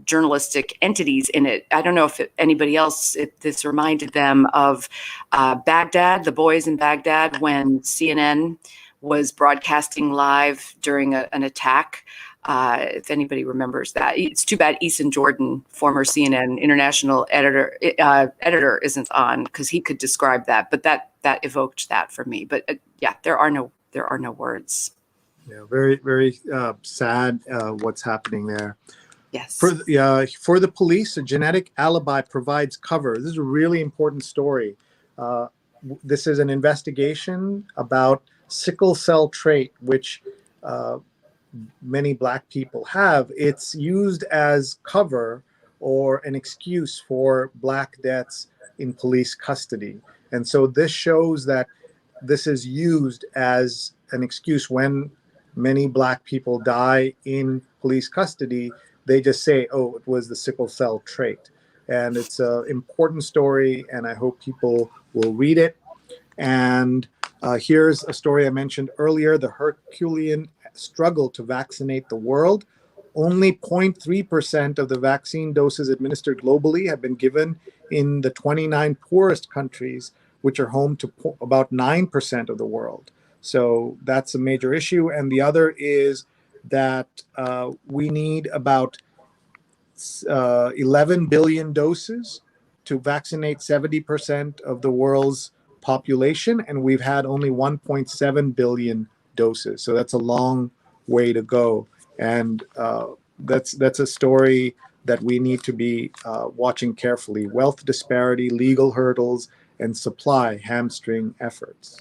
journalistic entities in it. I don't know if this reminded them of Baghdad, the boys in Baghdad, when CNN was broadcasting live during an attack. If anybody remembers that. It's too bad Eason Jordan, former CNN international editor, isn't on, because he could describe that. But that evoked that for me. But there are no words. Yeah, very, very sad what's happening there. Yes. For the police, a genetic alibi provides cover. This is a really important story. This is an investigation about sickle cell trait, which many Black people have. It's used as cover or an excuse for Black deaths in police custody. And so this shows that this is used as an excuse when many Black people die in police custody. They just say, oh, it was the sickle cell trait. And it's an important story, and I hope people will read it. And here's a story I mentioned earlier, the Herculean struggle to vaccinate the world. Only 0.3% of the vaccine doses administered globally have been given in the 29 poorest countries, which are home to about 9% of the world. So that's a major issue. And the other is that we need about 11 billion doses to vaccinate 70% of the world's population, and we've had only 1.7 billion doses. So that's a long way to go. And that's a story that we need to be watching carefully. Wealth disparity, legal hurdles, and supply hamstring efforts.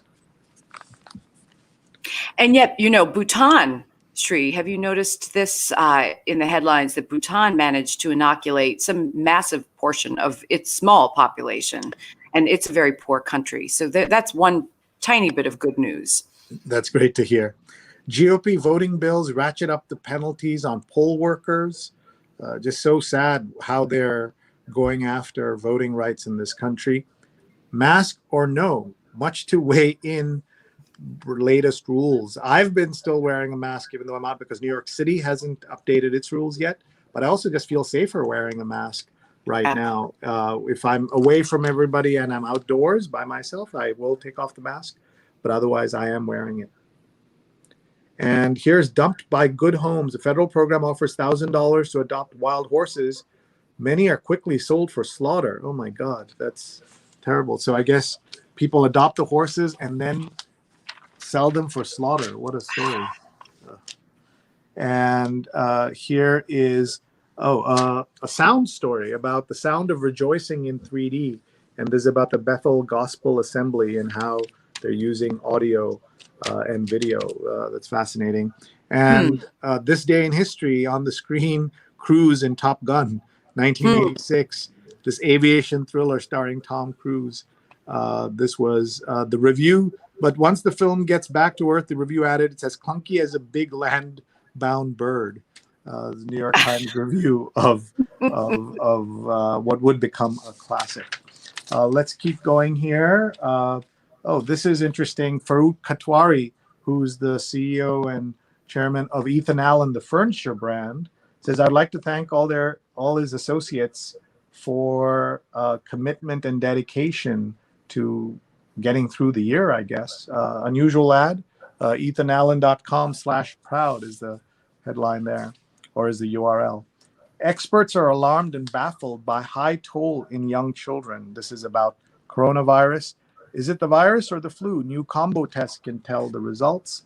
And yet, Bhutan, Sri, have you noticed this in the headlines, that Bhutan managed to inoculate some massive portion of its small population, and it's a very poor country. So that's one tiny bit of good news. That's great to hear. GOP voting bills ratchet up the penalties on poll workers. just so sad how they're going after voting rights in this country. Mask or no, much to weigh in latest rules. I've been still wearing a mask even though I'm out because New York City hasn't updated its rules yet. But I also just feel safer wearing a mask right now. If I'm away from everybody and I'm outdoors by myself, I will take off the mask. But otherwise, I am wearing it. And here's dumped by good homes. A federal program offers $1,000 to adopt wild horses. Many are quickly sold for slaughter. Oh my God, that's terrible. So I guess people adopt the horses and then sell them for slaughter. What a story. And here is a sound story about the sound of rejoicing in 3D. And this is about the Bethel Gospel Assembly and how they're using audio and video. That's fascinating. And this day in history on the screen, Cruise in Top Gun, 1986, this aviation thriller starring Tom Cruise. This was the review. But once the film gets back to Earth, the review added, it's as clunky as a big land-bound bird. The New York Times review of what would become a classic. Let's keep going here. This is interesting. Farouk Katwari, who's the CEO and chairman of Ethan Allen, the furniture brand, says, I'd like to thank all his associates for commitment and dedication to getting through the year, I guess. Unusual ad, ethanallen.com/proud is the headline there, or is the URL. Experts are alarmed and baffled by high toll in young children. This is about coronavirus. Is it the virus or the flu? New combo tests can tell the results.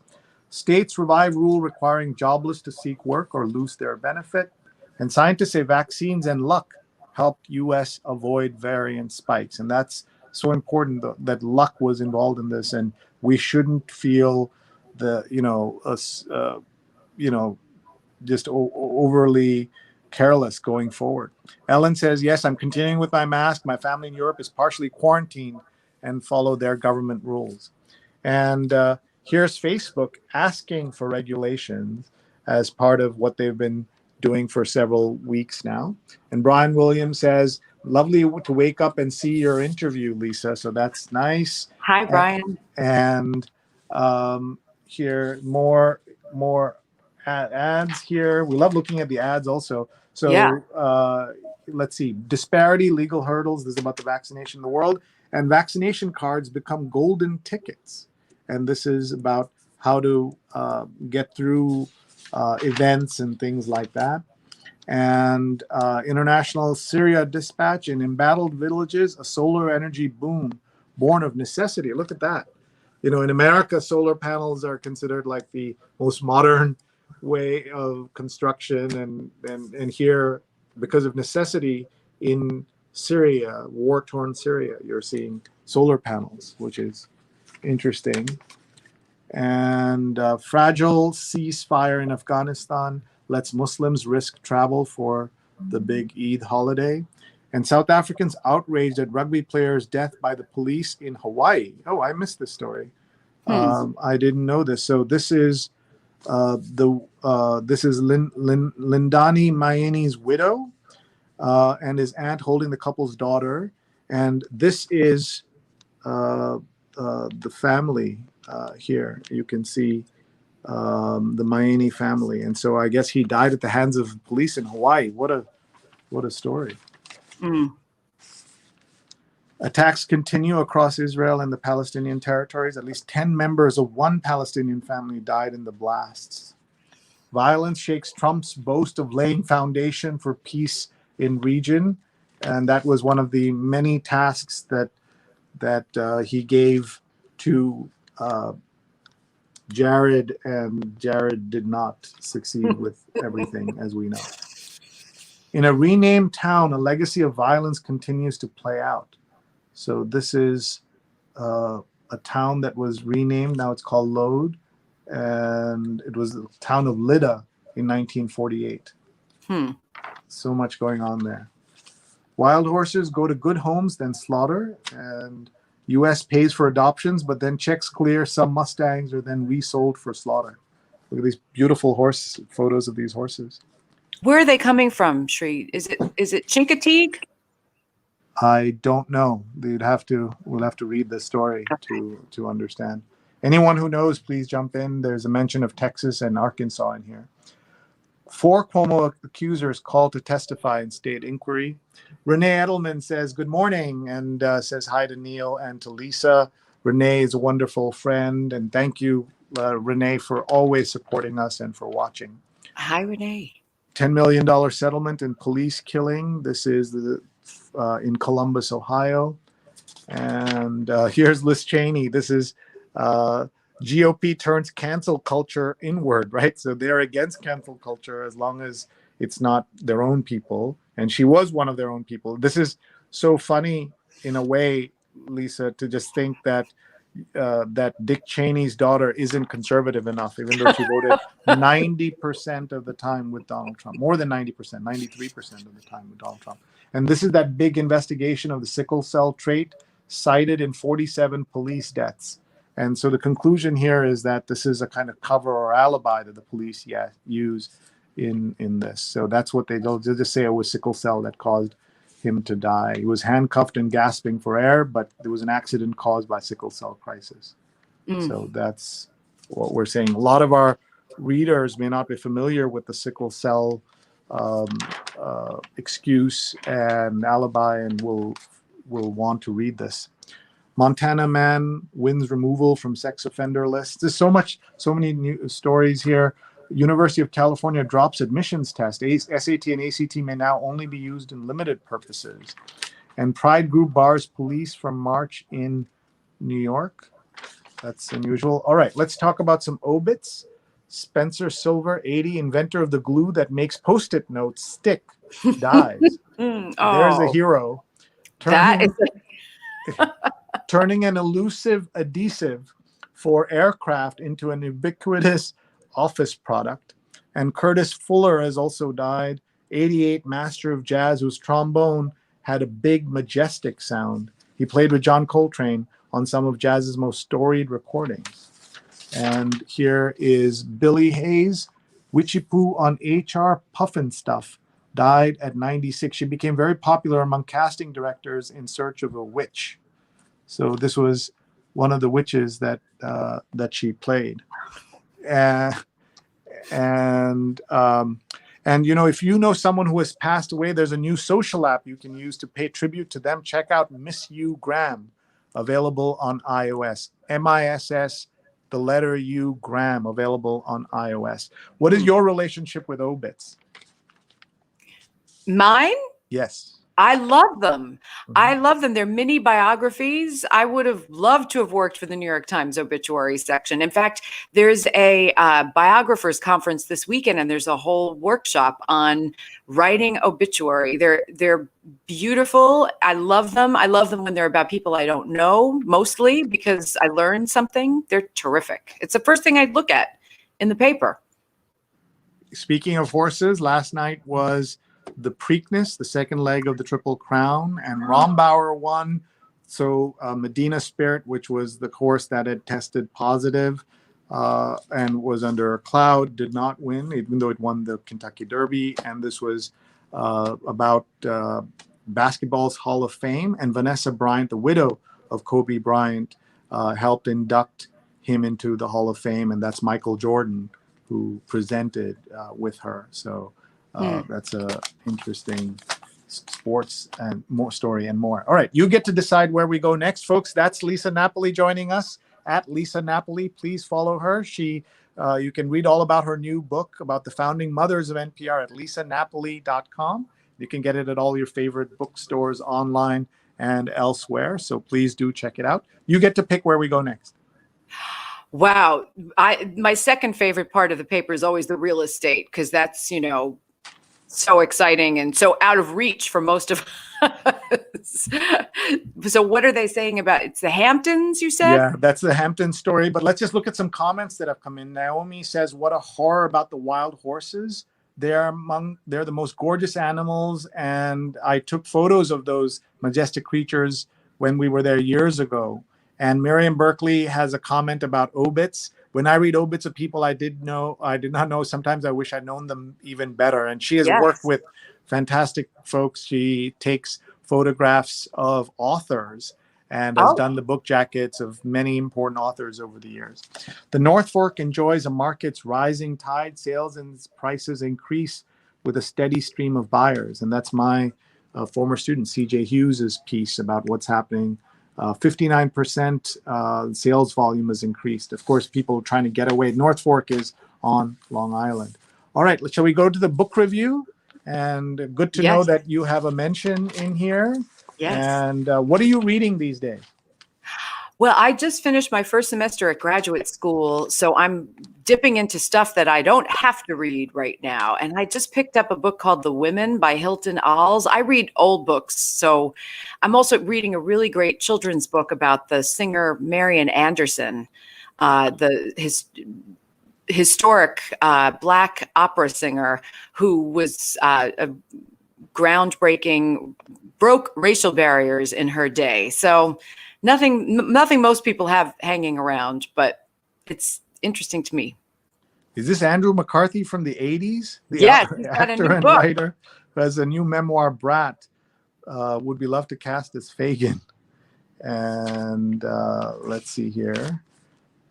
States revive rule requiring jobless to seek work or lose their benefit. And scientists say vaccines and luck helped U.S. avoid variant spikes. And that's so important that luck was involved in this. And we shouldn't feel just overly careless going forward. Ellen says, yes, I'm continuing with my mask. My family in Europe is partially quarantined and follow their government rules. And here's Facebook asking for regulations as part of what they've been doing for several weeks now. And Brian Williams says, lovely to wake up and see your interview, Lisa. So that's nice. Hi, Brian. And here, more ads here. We love looking at the ads also. So Yeah. Let's see. Disparity, legal hurdles. This is about the vaccination in the world. And vaccination cards become golden tickets. And this is about how to get through events and things like that. And International Syria Dispatch, in embattled villages, a solar energy boom born of necessity. Look at that. You know, in America, solar panels are considered like the most modern way of construction. And here, because of necessity in Syria, war-torn Syria, you're seeing solar panels, which is interesting. And fragile ceasefire in Afghanistan lets Muslims risk travel for the big Eid holiday. And South Africans outraged at rugby player's death by the police in Hawaii. Oh, I missed this story. I didn't know this. So this is Lindani Mayeni's widow and his aunt holding the couple's daughter. And this is the family here. You can see the Mayeni family. And so I guess he died at the hands of police in Hawaii. What a story. Attacks continue across Israel and the Palestinian territories. At least 10 members of one Palestinian family died in the blasts. Violence shakes Trump's boast of laying foundation for peace in region. And that was one of the many tasks that he gave to Jared, and Jared did not succeed with everything, as we know. In a renamed town, a legacy of violence continues to play out. So this is a town that was renamed. Now it's called Lod, and it was the town of Lydda in 1948. So much going on there. Wild horses go to good homes, then slaughter, and U.S. pays for adoptions, but then checks clear. Some Mustangs are then resold for slaughter. Look at these beautiful horse photos of these horses. Where are they coming from, Shri? Is it Chincoteague? I don't know. We'll have to read the story to understand. Anyone who knows, please jump in. There's a mention of Texas and Arkansas in here. 4 Cuomo accusers called to testify in state inquiry. Renee Edelman says good morning and says hi to Neil and to Lisa. Renee is a wonderful friend, and thank you, Renee, for always supporting us and for watching. Hi, Renee. $10 million settlement in police killing. This is in Columbus, Ohio. And here's Liz Cheney. This is GOP turns cancel culture inward, right? So they're against cancel culture as long as it's not their own people. And she was one of their own people. This is so funny in a way, Lisa, to just think that that Dick Cheney's daughter isn't conservative enough, even though she voted 90% of the time with Donald Trump, more than 90%, 93% of the time with Donald Trump. And this is that big investigation of the sickle cell trait cited in 47 police deaths. And so the conclusion here is that this is a kind of cover or alibi that the police use in this. So that's what they'll just say it was sickle cell that caused him to die. He was handcuffed and gasping for air, but there was an accident caused by sickle cell crisis. So that's what we're saying. A lot of our readers may not be familiar with the sickle cell excuse and alibi, and will want to read this. Montana man wins removal from sex offender list. There's so many new stories here. University of California drops admissions test. SAT and ACT may now only be used in limited purposes. And Pride group bars police from march in New York. That's unusual. All right, let's talk about some obits. Spencer Silver, 80, inventor of the glue that makes Post-it notes stick, dies. There's a hero. Turning an elusive adhesive for aircraft into an ubiquitous office product. And Curtis Fuller has also died, 88, master of jazz, whose trombone had a big, majestic sound. He played with John Coltrane on some of jazz's most storied recordings. And here is Billy Hayes, Witchy Poo on HR Puffin Stuff, died at 96. She became very popular among casting directors in search of a witch. So this was one of the witches that she played. And you know, if you know someone who has passed away, there's a new social app you can use to pay tribute to them. Check out Miss You Graham, available on iOS. MISS, the letter U, Graham, available on iOS. What is your relationship with obits? Mine? Yes. I love them. I love them. They're mini biographies. I would have loved to have worked for the New York Times obituary section. In fact, there's a biographers conference this weekend, and there's a whole workshop on writing obituary. They're beautiful. I love them. I love them when they're about people I don't know, mostly because I learned something. They're terrific. It's the first thing I'd look at in the paper. Speaking of horses, last night was the Preakness, the second leg of the Triple Crown, and Rombauer won. So Medina Spirit, which was the horse that had tested positive and was under a cloud, did not win, even though it won the Kentucky Derby. And this was about basketball's Hall of Fame. And Vanessa Bryant, the widow of Kobe Bryant, helped induct him into the Hall of Fame. And that's Michael Jordan, who presented with her. So that's a interesting sports and more story and more. All right, you get to decide where we go next, folks. That's Lisa Napoli joining us at Lisa Napoli. Please follow her. You can read all about her new book about the founding mothers of NPR at lisanapoli.com. You can get it at all your favorite bookstores online and elsewhere. So please do check it out. You get to pick where we go next. Wow. My second favorite part of the paper is always the real estate, because that's, so exciting and so out of reach for most of us. So what are they saying about it's the Hamptons, you said? Yeah, that's the Hampton story. But let's just look at some comments that have come in. Naomi says, what a horror about the wild horses. They're the most gorgeous animals. And I took photos of those majestic creatures when we were there years ago. And Miriam Berkeley has a comment about obits. When I read obits of people I did not know, sometimes I wish I'd known them even better. And she has worked with fantastic folks. She takes photographs of authors and has done the book jackets of many important authors over the years. The North Fork enjoys a market's rising tide. Sales and prices increase with a steady stream of buyers. And that's my former student, C.J. Hughes's piece about what's happening. 59% sales volume has increased. Of course, people trying to get away. North Fork is on Long Island. All right, shall we go to the book review? And good to know that you have a mention in here. Yes. And what are you reading these days? Well, I just finished my first semester at graduate school, so I'm dipping into stuff that I don't have to read right now. And I just picked up a book called The Women by Hilton Als. I read old books, so I'm also reading a really great children's book about the singer Marian Anderson, the historic Black opera singer who was a groundbreaking, broke racial barriers in her day. So nothing most people have hanging around, but it's interesting to me. Is this Andrew McCarthy from the 80s? The actor and writer who has a new memoir, Brat. Would be love to cast as Fagin. And let's see here.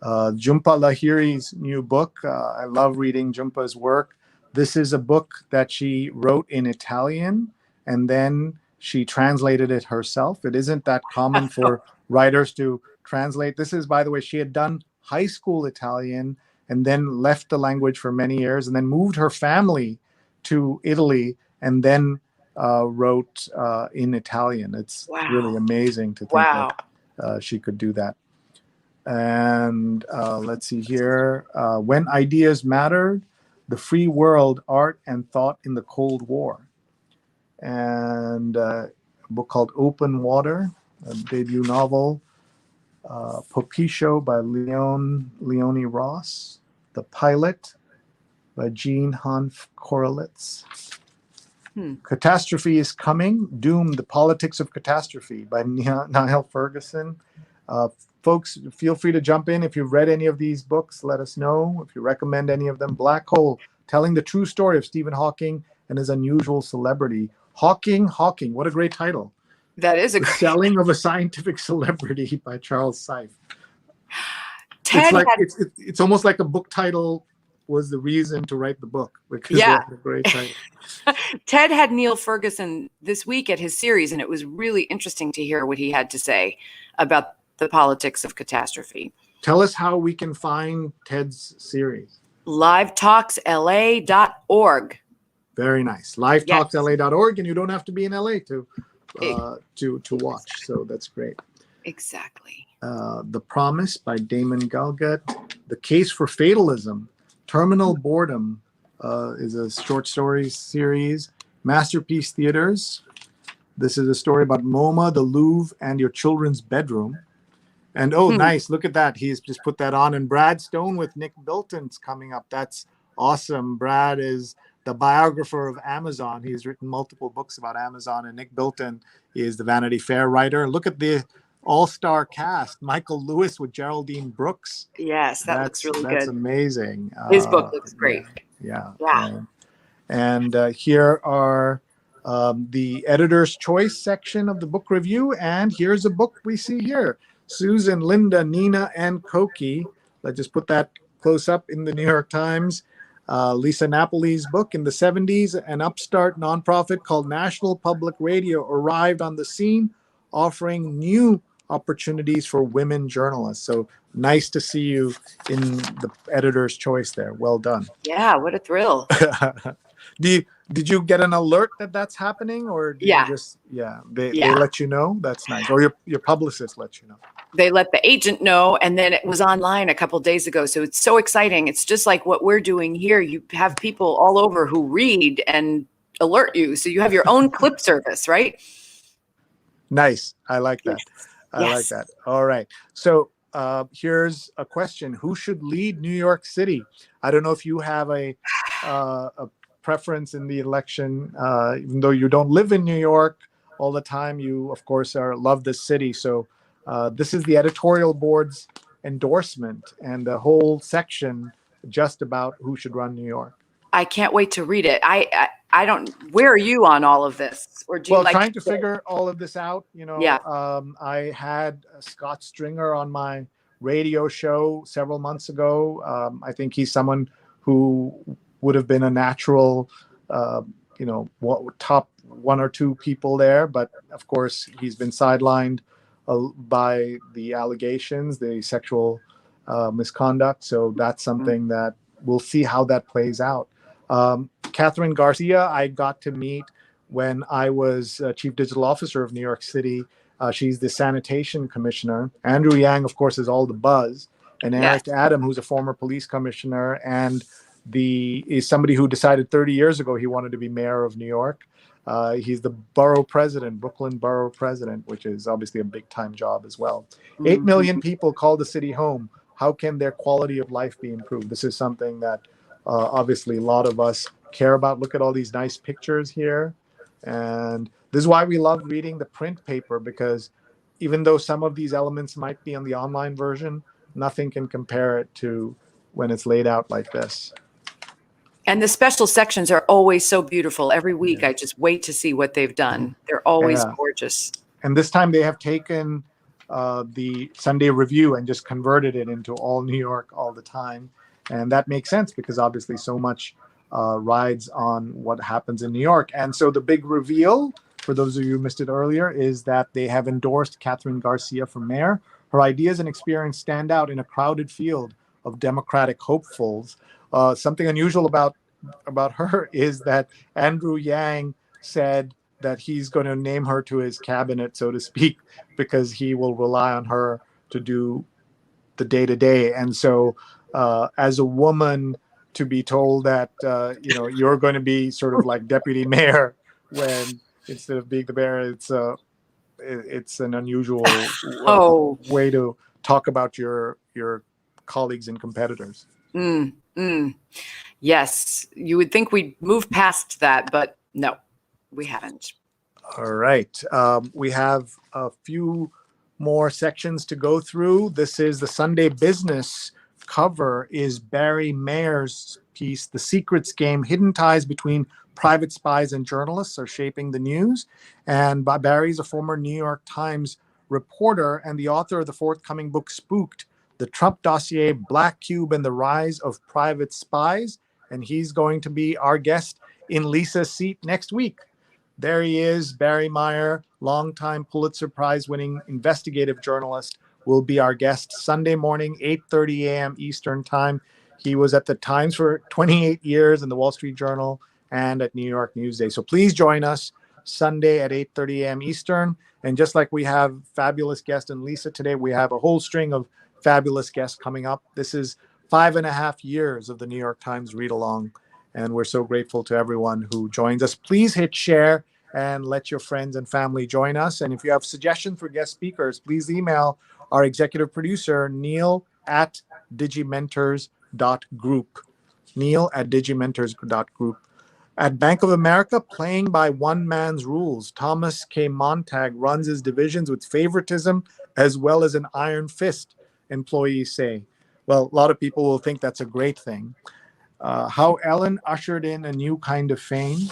Jhumpa Lahiri's new book. I love reading Jhumpa's work. This is a book that she wrote in Italian, and then she translated it herself. It isn't that common for writers to translate. This is, by the way, she had done high school Italian and then left the language for many years and then moved her family to Italy and then wrote in Italian. It's really amazing to think that she could do that. And let's see here. When Ideas Mattered, The Free World, Art and Thought in the Cold War. And a book called Open Water, a debut novel. Popicho by Leonie Ross. The Pilot by Jean Hanf Korelitz. Catastrophe is Coming, Doom, The Politics of Catastrophe by Niall Ferguson. Folks, feel free to jump in. If you've read any of these books, let us know. If you recommend any of them. Black Hole, Telling the True Story of Stephen Hawking and His Unusual Celebrity. Hawking, what a great title. That is a great Selling of a Scientific Celebrity by Charles Seif. It's almost like a book title was the reason to write the book, because it's a great title. Ted had Neil Ferguson this week at his series, and it was really interesting to hear what he had to say about the politics of catastrophe. Tell us how we can find Ted's series. livetalksla.org. Very nice. livetalksla.org, and you don't have to be in LA to watch, so that's great. Exactly. The Promise by Damon Galgut. The Case for Fatalism. Terminal Boredom is a short story series. Masterpiece Theaters. This is a story about MoMA, the Louvre, and your children's bedroom. And nice, look at that. He's just put that on. And Brad Stone with Nick Bilton's coming up. That's awesome. Brad is the biographer of Amazon. He's written multiple books about Amazon, and Nick Bilton is the Vanity Fair writer. Look at the all-star cast. Michael Lewis with Geraldine Brooks. Yes, that looks really good. That's amazing. His book looks great. Yeah. And here are the editor's choice section of the book review. And here's a book we see here. Susan, Linda, Nina, and Cokie. Let's just put that close up in the New York Times. Lisa Napoli's book. In the 70s, an upstart nonprofit called National Public Radio arrived on the scene, offering new opportunities for women journalists. So nice to see you in the editor's choice there. Well done. Yeah, what a thrill. Did you get an alert that that's happening, or did you just they let you know? That's nice. Or your publicist let you know. They let the agent know, and then it was online a couple of days ago. So it's so exciting. It's just like what we're doing here. You have people all over who read and alert you. So you have your own clip service, right? Nice. I like that. I like that. All right. So here's a question. Who should lead New York City? I don't know if you have a preference in the election, even though you don't live in New York all the time. You, of course, love the city. So This is the editorial board's endorsement and the whole section just about who should run New York. I can't wait to read it. I don't. Where are you on all of this? Or do you like trying to figure all of this out? Yeah. I had Scott Stringer on my radio show several months ago. I think he's someone who would have been a natural, top one or two people there. But of course, he's been sidelined by the allegations, the sexual misconduct. So that's something that we'll see how that plays out. Catherine Garcia, I got to meet when I was Chief Digital Officer of New York City. She's the sanitation commissioner. Andrew Yang, of course, is all the buzz. And Eric Adam, who's a former police commissioner and is somebody who decided 30 years ago he wanted to be mayor of New York. He's the borough president, Brooklyn borough president, which is obviously a big time job as well. 8 million people call the city home. How can their quality of life be improved? This is something that obviously a lot of us care about. Look at all these nice pictures here. And this is why we love reading the print paper, because even though some of these elements might be on the online version, nothing can compare it to when it's laid out like this. And the special sections are always so beautiful. Every week, I just wait to see what they've done. They're always gorgeous. And this time they have taken the Sunday Review and just converted it into all New York all the time. And that makes sense because obviously so much rides on what happens in New York. And so the big reveal, for those of you who missed it earlier, is that they have endorsed Catherine Garcia for mayor. Her ideas and experience stand out in a crowded field of Democratic hopefuls. Something unusual about her is that Andrew Yang said that he's going to name her to his cabinet, so to speak, because he will rely on her to do the day-to-day. And so as a woman, to be told that you're going to be sort of like deputy mayor when instead of being the mayor, it's an unusual way to talk about your colleagues and competitors. Yes, you would think we'd move past that, but no, we haven't. All right. We have a few more sections to go through. This is the Sunday Business cover is Barry Mayer's piece, The Secrets Game, Hidden Ties Between Private Spies and Journalists Are Shaping the News. And Barry's a former New York Times reporter and the author of the forthcoming book, Spooked, The Trump Dossier, Black Cube, and the Rise of Private Spies. And he's going to be our guest in Lisa's seat next week. There he is, Barry Meyer, longtime Pulitzer Prize-winning investigative journalist, will be our guest Sunday morning, 8:30 a.m. Eastern Time. He was at the Times for 28 years in the Wall Street Journal and at New York Newsday. So please join us Sunday at 8:30 a.m. Eastern. And just like we have fabulous guest in Lisa today, we have a whole string of fabulous guests coming up. This is 5.5 years of the New York Times Read Along, and we're so grateful to everyone who joins us. Please hit share and let your friends and family join us. And if you have suggestions for guest speakers, please email our executive producer, neil@digimentors.group. neil@digimentors.group. At Bank of America, playing by one man's rules, Thomas K. Montag runs his divisions with favoritism as well as an iron fist, employees say. Well, a lot of people will think that's a great thing. How Ellen ushered in a new kind of fame.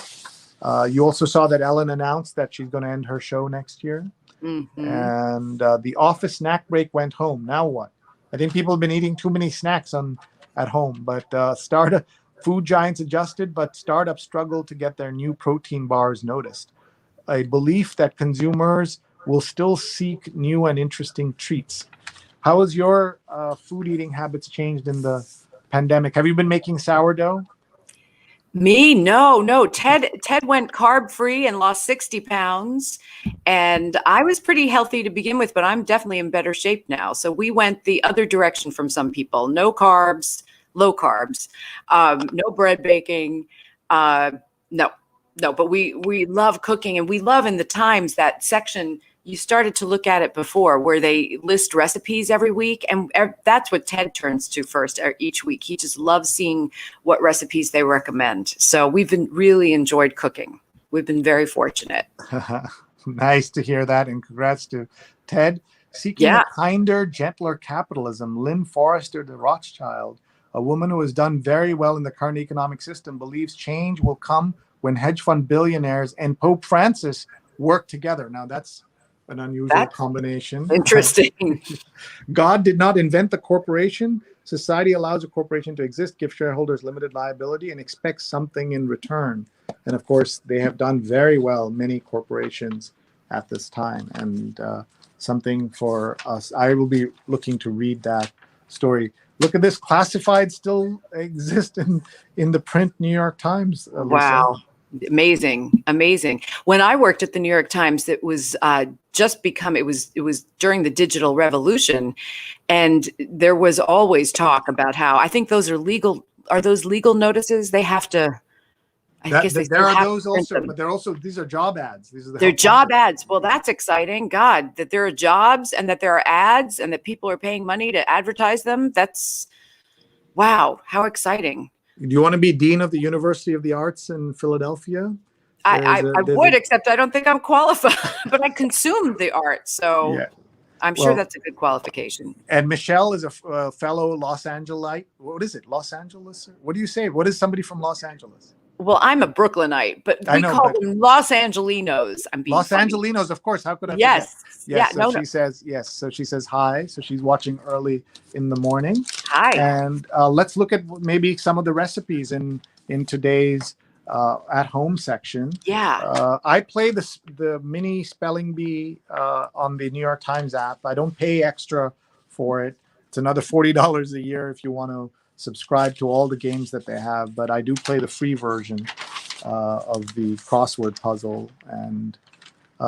You also saw that Ellen announced that she's going to end her show next year. And the office snack break went home. Now what? I think people have been eating too many snacks at home. But food giants adjusted, but startups struggled to get their new protein bars noticed. A belief that consumers will still seek new and interesting treats. How has your food eating habits changed in the pandemic? Have you been making sourdough? Me? No. Ted went carb free and lost 60 pounds. And I was pretty healthy to begin with, but I'm definitely in better shape now. So we went the other direction from some people. No carbs, low carbs, no bread baking. No, but we love cooking, and we love in the Times that section. You started to look at it before where they list recipes every week. And that's what Ted turns to first each week. He just loves seeing what recipes they recommend. So we've been really enjoyed cooking. We've been very fortunate. Nice to hear that. And congrats to Ted. Seeking a kinder, gentler capitalism, Lynn Forrester de Rothschild, a woman who has done very well in the current economic system, believes change will come when hedge fund billionaires and Pope Francis work together. Now, that's an unusual combination. Interesting. God did not invent the corporation. Society allows a corporation to exist, give shareholders limited liability, and expects something in return. And of course, they have done very well, many corporations at this time. And something for us. I will be looking to read that story. Look at this. Classified still exist in the print New York Times. Lisa. Wow. Amazing. When I worked at the New York Times, it was it was during the digital revolution, and there was always talk about how, I think those are legal. Are those legal notices? They have to. There are those also, but these are job ads. They're job ads. Well, that's exciting. God, that there are jobs and that there are ads and that people are paying money to advertise them. That's wow. How exciting. Do you want to be dean of the University of the Arts in Philadelphia? I would, except I don't think I'm qualified, but I consume the art. So yeah. I'm sure that's a good qualification. And Michelle is a fellow Los Angelite. What is it? Los Angeles? What do you say? What is somebody from Los Angeles? Well, I'm a Brooklynite, but we call them Los Angelinos. I'm being Los funny. Angelinos, of course. How could I forget? Yes. Yeah, so she says, yes. So she says hi. So she's watching early in the morning. Hi. And let's look at maybe some of the recipes in today's at-home section. Yeah. I play the mini spelling bee on the New York Times app. I don't pay extra for it. It's another $40 a year if you want to subscribe to all the games that they have, but I do play the free version of the crossword puzzle. And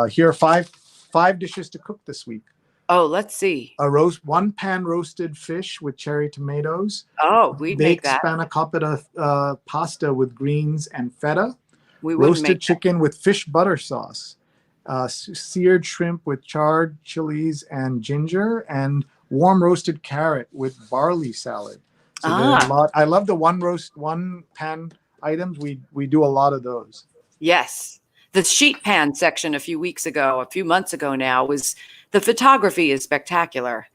here are five dishes to cook this week. Oh, let's see. One pan roasted fish with cherry tomatoes. Oh, we'd make that. Baked spanakopita pasta with greens and feta. We would roasted chicken with fish butter sauce. Seared shrimp with charred chilies and ginger, and warm roasted carrot with barley salad. So there's a lot. I love the one pan items. We do a lot of those. Yes. The sheet pan section a few months ago now, was the photography is spectacular.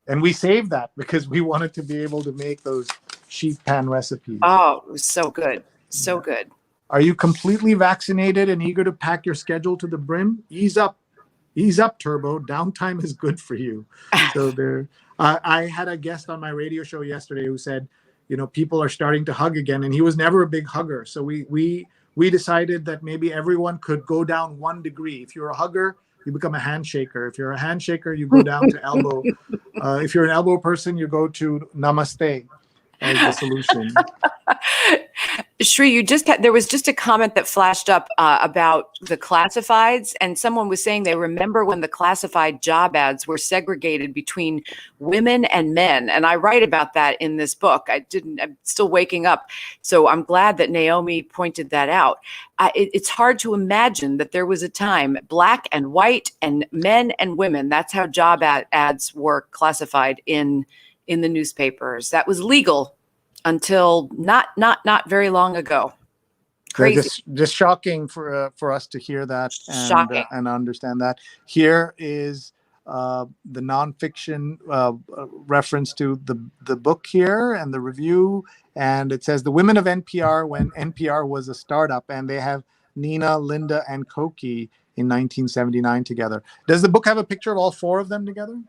And we saved that because we wanted to be able to make those sheet pan recipes. Oh, it was so good. So good. Are you completely vaccinated and eager to pack your schedule to the brim? Ease up, Turbo. Downtime is good for you. So there. I had a guest on my radio show yesterday who said, people are starting to hug again, and he was never a big hugger. So we decided that maybe everyone could go down 1 degree. If you're a hugger, you become a handshaker. If you're a handshaker, you go down to elbow. If you're an elbow person, you go to namaste as the solution. Shri, there was just a comment that flashed up about the classifieds, and someone was saying they remember when the classified job ads were segregated between women and men. And I write about that in this book. I'm still waking up. So I'm glad that Naomi pointed that out. It's hard to imagine that there was a time, black and white and men and women, that's how job ads were classified in the newspapers. That was legal until not very long ago. Crazy. Just shocking for us to hear that and understand that. Here is the nonfiction reference to the book here and the review, and it says the women of NPR when NPR was a startup, and they have Nina, Linda, and Cokie in 1979 together. Does the book have a picture of all four of them together?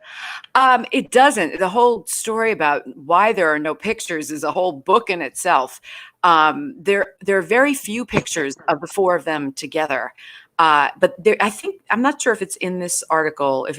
It doesn't. The whole story about why there are no pictures is a whole book in itself. There are very few pictures of the four of them together. But I'm not sure if it's in this article. If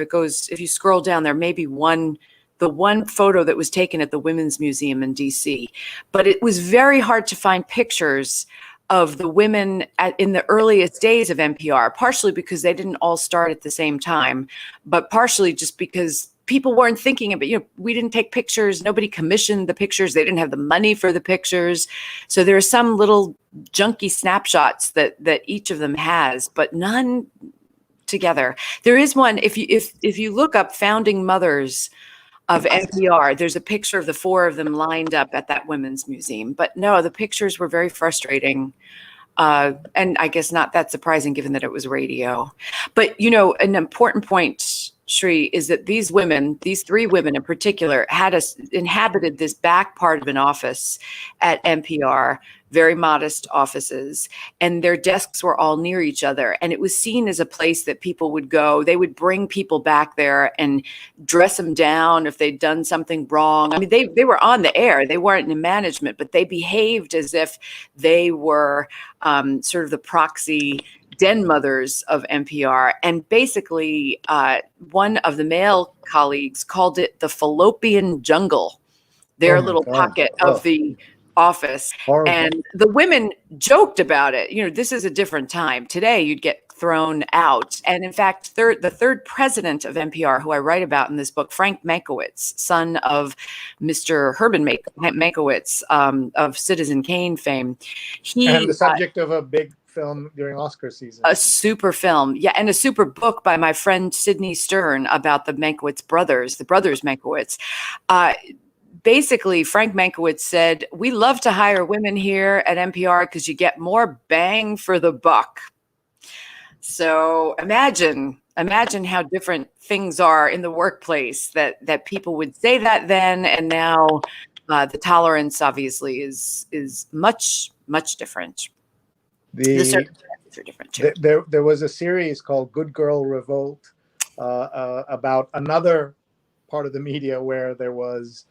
you scroll down, there may be the one photo that was taken at the Women's Museum in DC. But it was very hard to find pictures of the women in the earliest days of NPR, partially because they didn't all start at the same time, but partially just because people weren't thinking about, we didn't take pictures. Nobody commissioned the pictures. They didn't have the money for the pictures. So there are some little junky snapshots that each of them has, but none together. There is one, if you look up founding mothers of NPR, there's a picture of the four of them lined up at that women's museum. But no, the pictures were very frustrating. And I guess not that surprising given that it was radio. But, an important point Shri, is that these women, these three women in particular, inhabited this back part of an office at NPR, very modest offices, and their desks were all near each other. And it was seen as a place that people would go. They would bring people back there and dress them down if they'd done something wrong. I mean, they were on the air. They weren't in management, but they behaved as if they were sort of the proxy den mothers of NPR. And basically, one of the male colleagues called it the fallopian jungle, their little pocket of the office. Horrible. And the women joked about it. You know, this is a different time. Today, you'd get thrown out. And in fact, the third president of NPR, who I write about in this book, Frank Mankiewicz, son of Mr. Herman Mankiewicz of Citizen Kane fame. And the subject of a big film during Oscar season. A super film, yeah, and a super book by my friend Sidney Stern about the Mankiewicz brothers, the brothers Mankiewicz. Basically, Frank Mankiewicz said, "We love to hire women here at NPR because you get more bang for the buck." So imagine how different things are in the workplace. That people would say that then, and now the tolerance obviously is much different. The circumstances are different too. There was a series called Good Girl Revolt about another part of the media where there was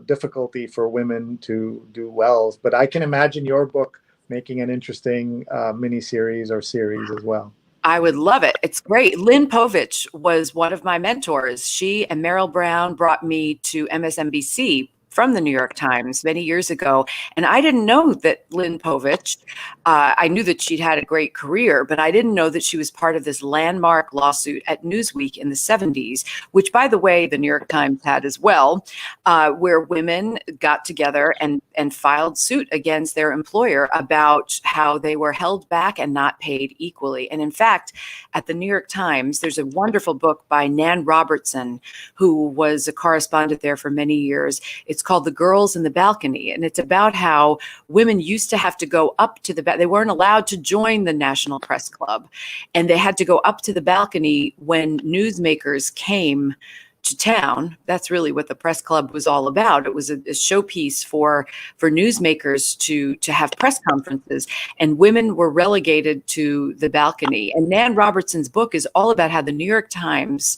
difficulty for women to do well. But I can imagine your book making an interesting mini-series or series as well. I would love it. It's great. Lynn Povich was one of my mentors. She and Meryl Brown brought me to MSNBC from the New York Times many years ago. And I didn't know that Lynn Povich, I knew that she'd had a great career, but I didn't know that she was part of this landmark lawsuit at Newsweek in the 70s, which, by the way, the New York Times had as well, where women got together and filed suit against their employer about how they were held back and not paid equally. And in fact, at the New York Times, there's a wonderful book by Nan Robertson, who was a correspondent there for many years. It's called The Girls in the Balcony. And it's about how women used to have to go up to they weren't allowed to join the National Press Club. And they had to go up to the balcony when newsmakers came to town. That's really what the press club was all about. It was a showpiece for newsmakers to have press conferences, and women were relegated to the balcony. And Nan Robertson's book is all about how the New York Times,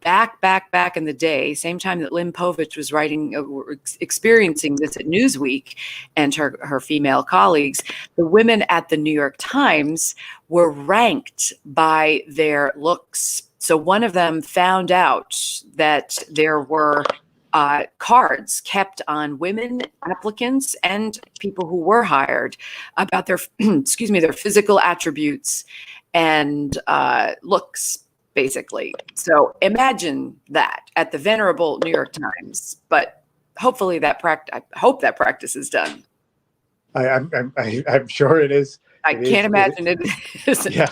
back in the day, same time that Lynn Povich was experiencing this at Newsweek and her female colleagues, the women at the New York Times were ranked by their looks. So one of them found out that there were cards kept on women applicants and people who were hired about their, their physical attributes and looks, basically. So imagine that at the venerable New York Times. But hopefully I hope that practice is done. I'm sure it is. I can't imagine it isn't. Yeah.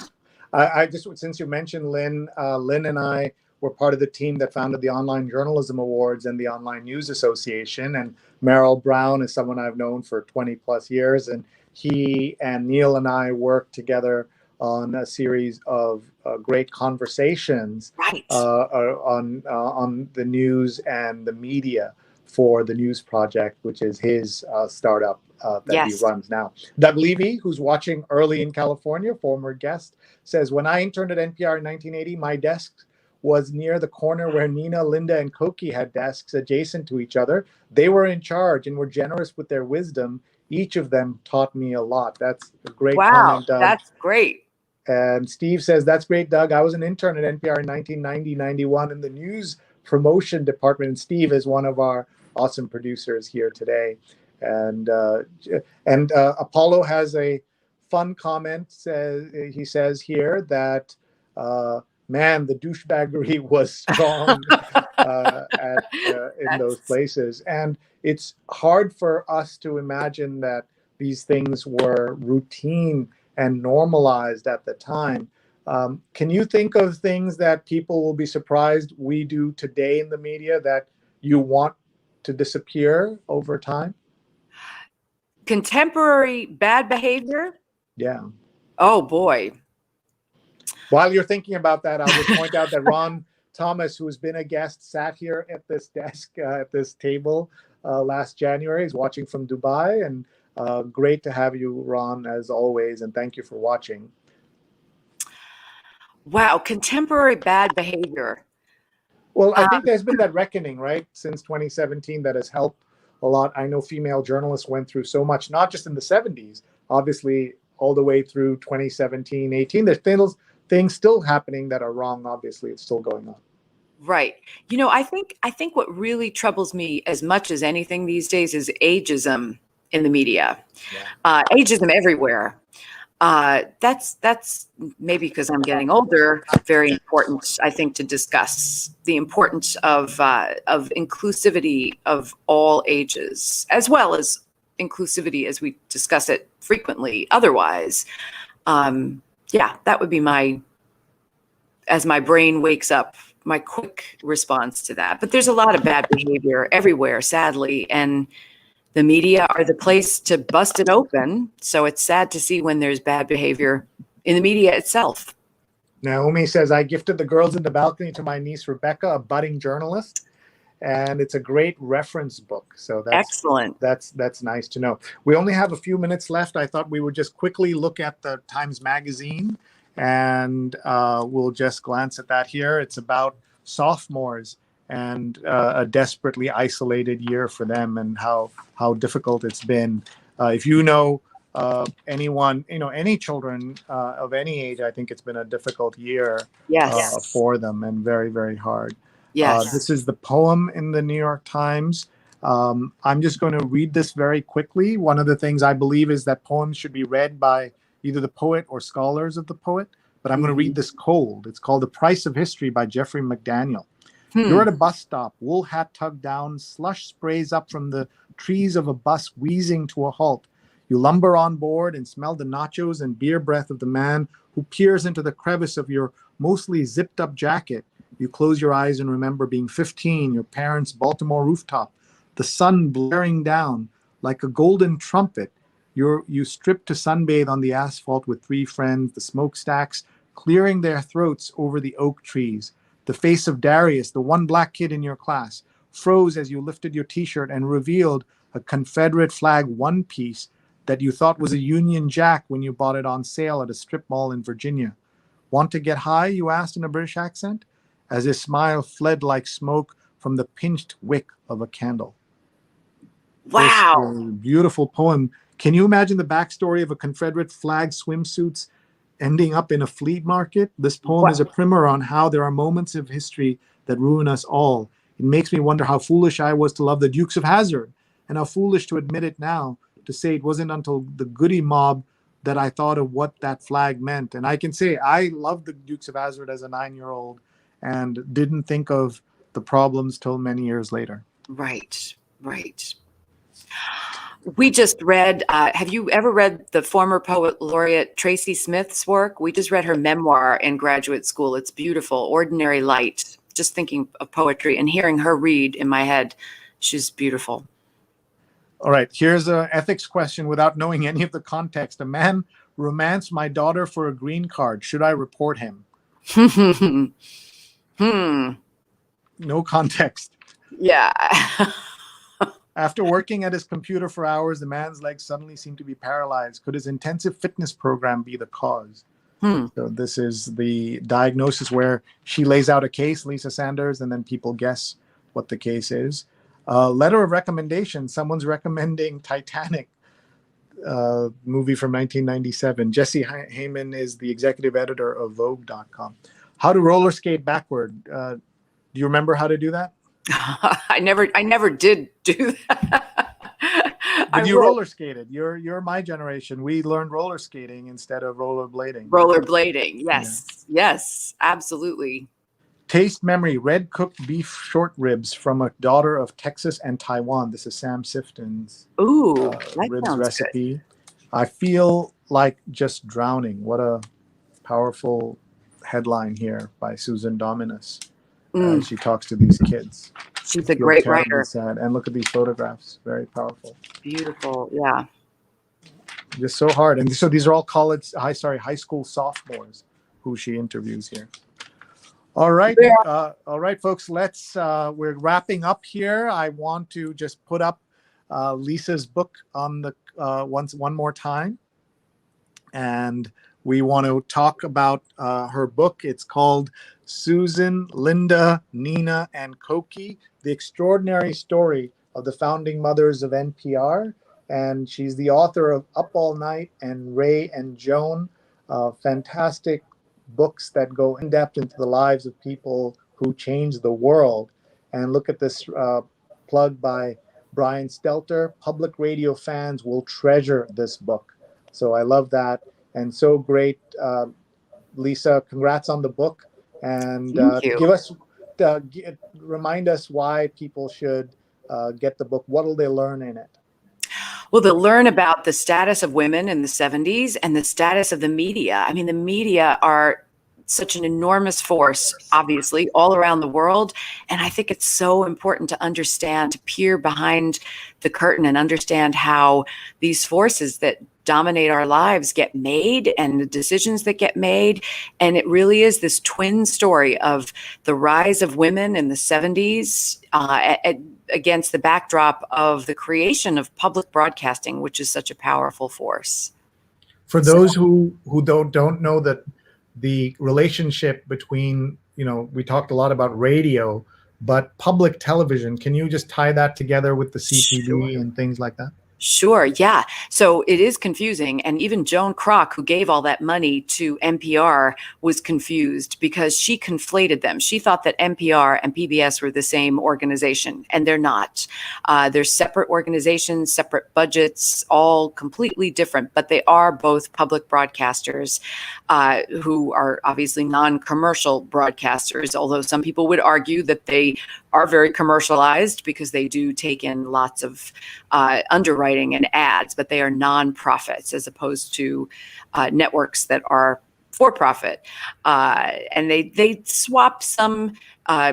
I just, since you mentioned Lynn, Lynn and I were part of the team that founded the Online Journalism Awards and the Online News Association. And Meryl Brown is someone I've known for 20 plus years. And he and Neil and I worked together on a series of great conversations on the news and the media for the News Project, which is his startup that he runs now. Doug Levy, who's watching early in California, former guest, says, "When I interned at NPR in 1980, my desk was near the corner where Nina, Linda, and Cokie had desks adjacent to each other. They were in charge and were generous with their wisdom. Each of them taught me a lot." That's a great comment, Doug. That's great. And Steve says, "That's great, Doug. I was an intern at NPR in 1990-91 in the news promotion department." And Steve is one of our awesome producers here today. And Apollo has a fun comment. He says here that, man, the douchebaggery was strong in those places. And it's hard for us to imagine that these things were routine and normalized at the time. Can you think of things that people will be surprised we do today in the media that you want to disappear over time? Contemporary bad behavior? Yeah. Oh, boy. While you're thinking about that, I'll just point out that Ron Thomas, who's been a guest, sat here at this desk, at this table last January. He's watching from Dubai. And great to have you, Ron, as always. And thank you for watching. Wow, contemporary bad behavior. Well, I think there's been that reckoning, right, since 2017 that has helped a lot. I know female journalists went through so much, not just in the 70s, obviously all the way through 2017, 18. There's things still happening that are wrong. Obviously, it's still going on. Right. I think what really troubles me as much as anything these days is ageism in the media. Yeah. Ageism everywhere. That's maybe because I'm getting older, very important, I think, to discuss the importance of inclusivity of all ages, as well as inclusivity as we discuss it frequently otherwise. That would be as my brain wakes up, my quick response to that. But there's a lot of bad behavior everywhere, sadly, and the media are the place to bust it open. So it's sad to see when there's bad behavior in the media itself. Naomi says, I gifted The Girls in the Balcony to my niece, Rebecca, a budding journalist. And it's a great reference book. So that's excellent. That's nice to know. We only have a few minutes left. I thought we would just quickly look at the Times Magazine. And we'll just glance at that here. It's about sophomores and a desperately isolated year for them, and how difficult it's been. If you know anyone, any children of any age, I think it's been a difficult year for them, and very, very hard. Yes. This is the poem in the New York Times. I'm just going to read this very quickly. One of the things I believe is that poems should be read by either the poet or scholars of the poet, but I'm going to read this cold. It's called The Price of History by Jeffrey McDaniel. You're at a bus stop, wool hat tugged down, slush sprays up from the trees of a bus wheezing to a halt. You lumber on board and smell the nachos and beer breath of the man who peers into the crevice of your mostly zipped up jacket. You close your eyes and remember being 15, your parents' Baltimore rooftop, the sun blaring down like a golden trumpet. You strip to sunbathe on the asphalt with 3 friends, the smokestacks clearing their throats over the oak trees. The face of Darius, the one black kid in your class, froze as you lifted your t-shirt and revealed a Confederate flag one piece that you thought was a Union Jack when you bought it on sale at a strip mall in Virginia. Want to get high, you asked in a British accent, as his smile fled like smoke from the pinched wick of a candle. Wow. This beautiful poem. Can you imagine the backstory of a Confederate flag swimsuits ending up in a flea market? This poem is a primer on how there are moments of history that ruin us all. It makes me wonder how foolish I was to love the Dukes of Hazzard, and how foolish to admit it now, to say it wasn't until the Goody Mob that I thought of what that flag meant. And I can say I loved the Dukes of Hazzard as a 9-year-old and didn't think of the problems till many years later. Right. We just read, have you ever read the former poet laureate Tracy Smith's work? We just read her memoir in graduate school. It's beautiful, Ordinary Light. Just thinking of poetry and hearing her read in my head, she's beautiful. All right, here's an ethics question without knowing any of the context. A man romanced my daughter for a green card. Should I report him? No context. Yeah. After working at his computer for hours, the man's legs suddenly seemed to be paralyzed. Could his intensive fitness program be the cause? So this is the diagnosis where she lays out a case, Lisa Sanders, and then people guess what the case is. Letter of recommendation. Someone's recommending Titanic, movie from 1997. Jesse Heyman is the executive editor of Vogue.com. How to roller skate backward. Do you remember how to do that? I never did do that. But you roller skated. You're my generation. We learned roller skating instead of rollerblading. Rollerblading, yes, yes, absolutely. Taste memory: red cooked beef short ribs from a daughter of Texas and Taiwan. This is Sam Sifton's ribs recipe. Good. I feel like just drowning. What a powerful headline here by Susan Dominus. She talks to these kids. She's a great writer. Sad. And look at these photographs. Very powerful. Beautiful. Yeah. Just so hard. And so these are all high school sophomores who she interviews here. All right. Yeah. All right, folks, we're wrapping up here. I want to just put up Lisa's book on the one more time. And we want to talk about her book. It's called Susan, Linda, Nina, and Cokie, The Extraordinary Story of the Founding Mothers of NPR. And she's the author of Up All Night and Ray and Joan, fantastic books that go in depth into the lives of people who changed the world. And look at this plug by Brian Stelter. Public radio fans will treasure this book. So I love that. And so great, Lisa, congrats on the book. And give us, remind us why people should get the book. What will they learn in it? Well, they'll learn about the status of women in the 70s and the status of the media. I mean, the media are such an enormous force, obviously, all around the world. And I think it's so important to understand, to peer behind the curtain and understand how these forces that dominate our lives get made and the decisions that get made. And it really is this twin story of the rise of women in the 70s against the backdrop of the creation of public broadcasting, which is such a powerful force. For those who don't know that the relationship between, we talked a lot about radio, but public television, can you just tie that together with the CPD Sure. and things like that? Sure. Yeah. So it is confusing. And even Joan Kroc, who gave all that money to NPR, was confused because she conflated them. She thought that NPR and PBS were the same organization, and they're not. They're separate organizations, separate budgets, all completely different, but they are both public broadcasters who are obviously non-commercial broadcasters, although some people would argue that they are very commercialized because they do take in lots of underwriting and ads, but they are nonprofits as opposed to networks that are for profit. And they swap some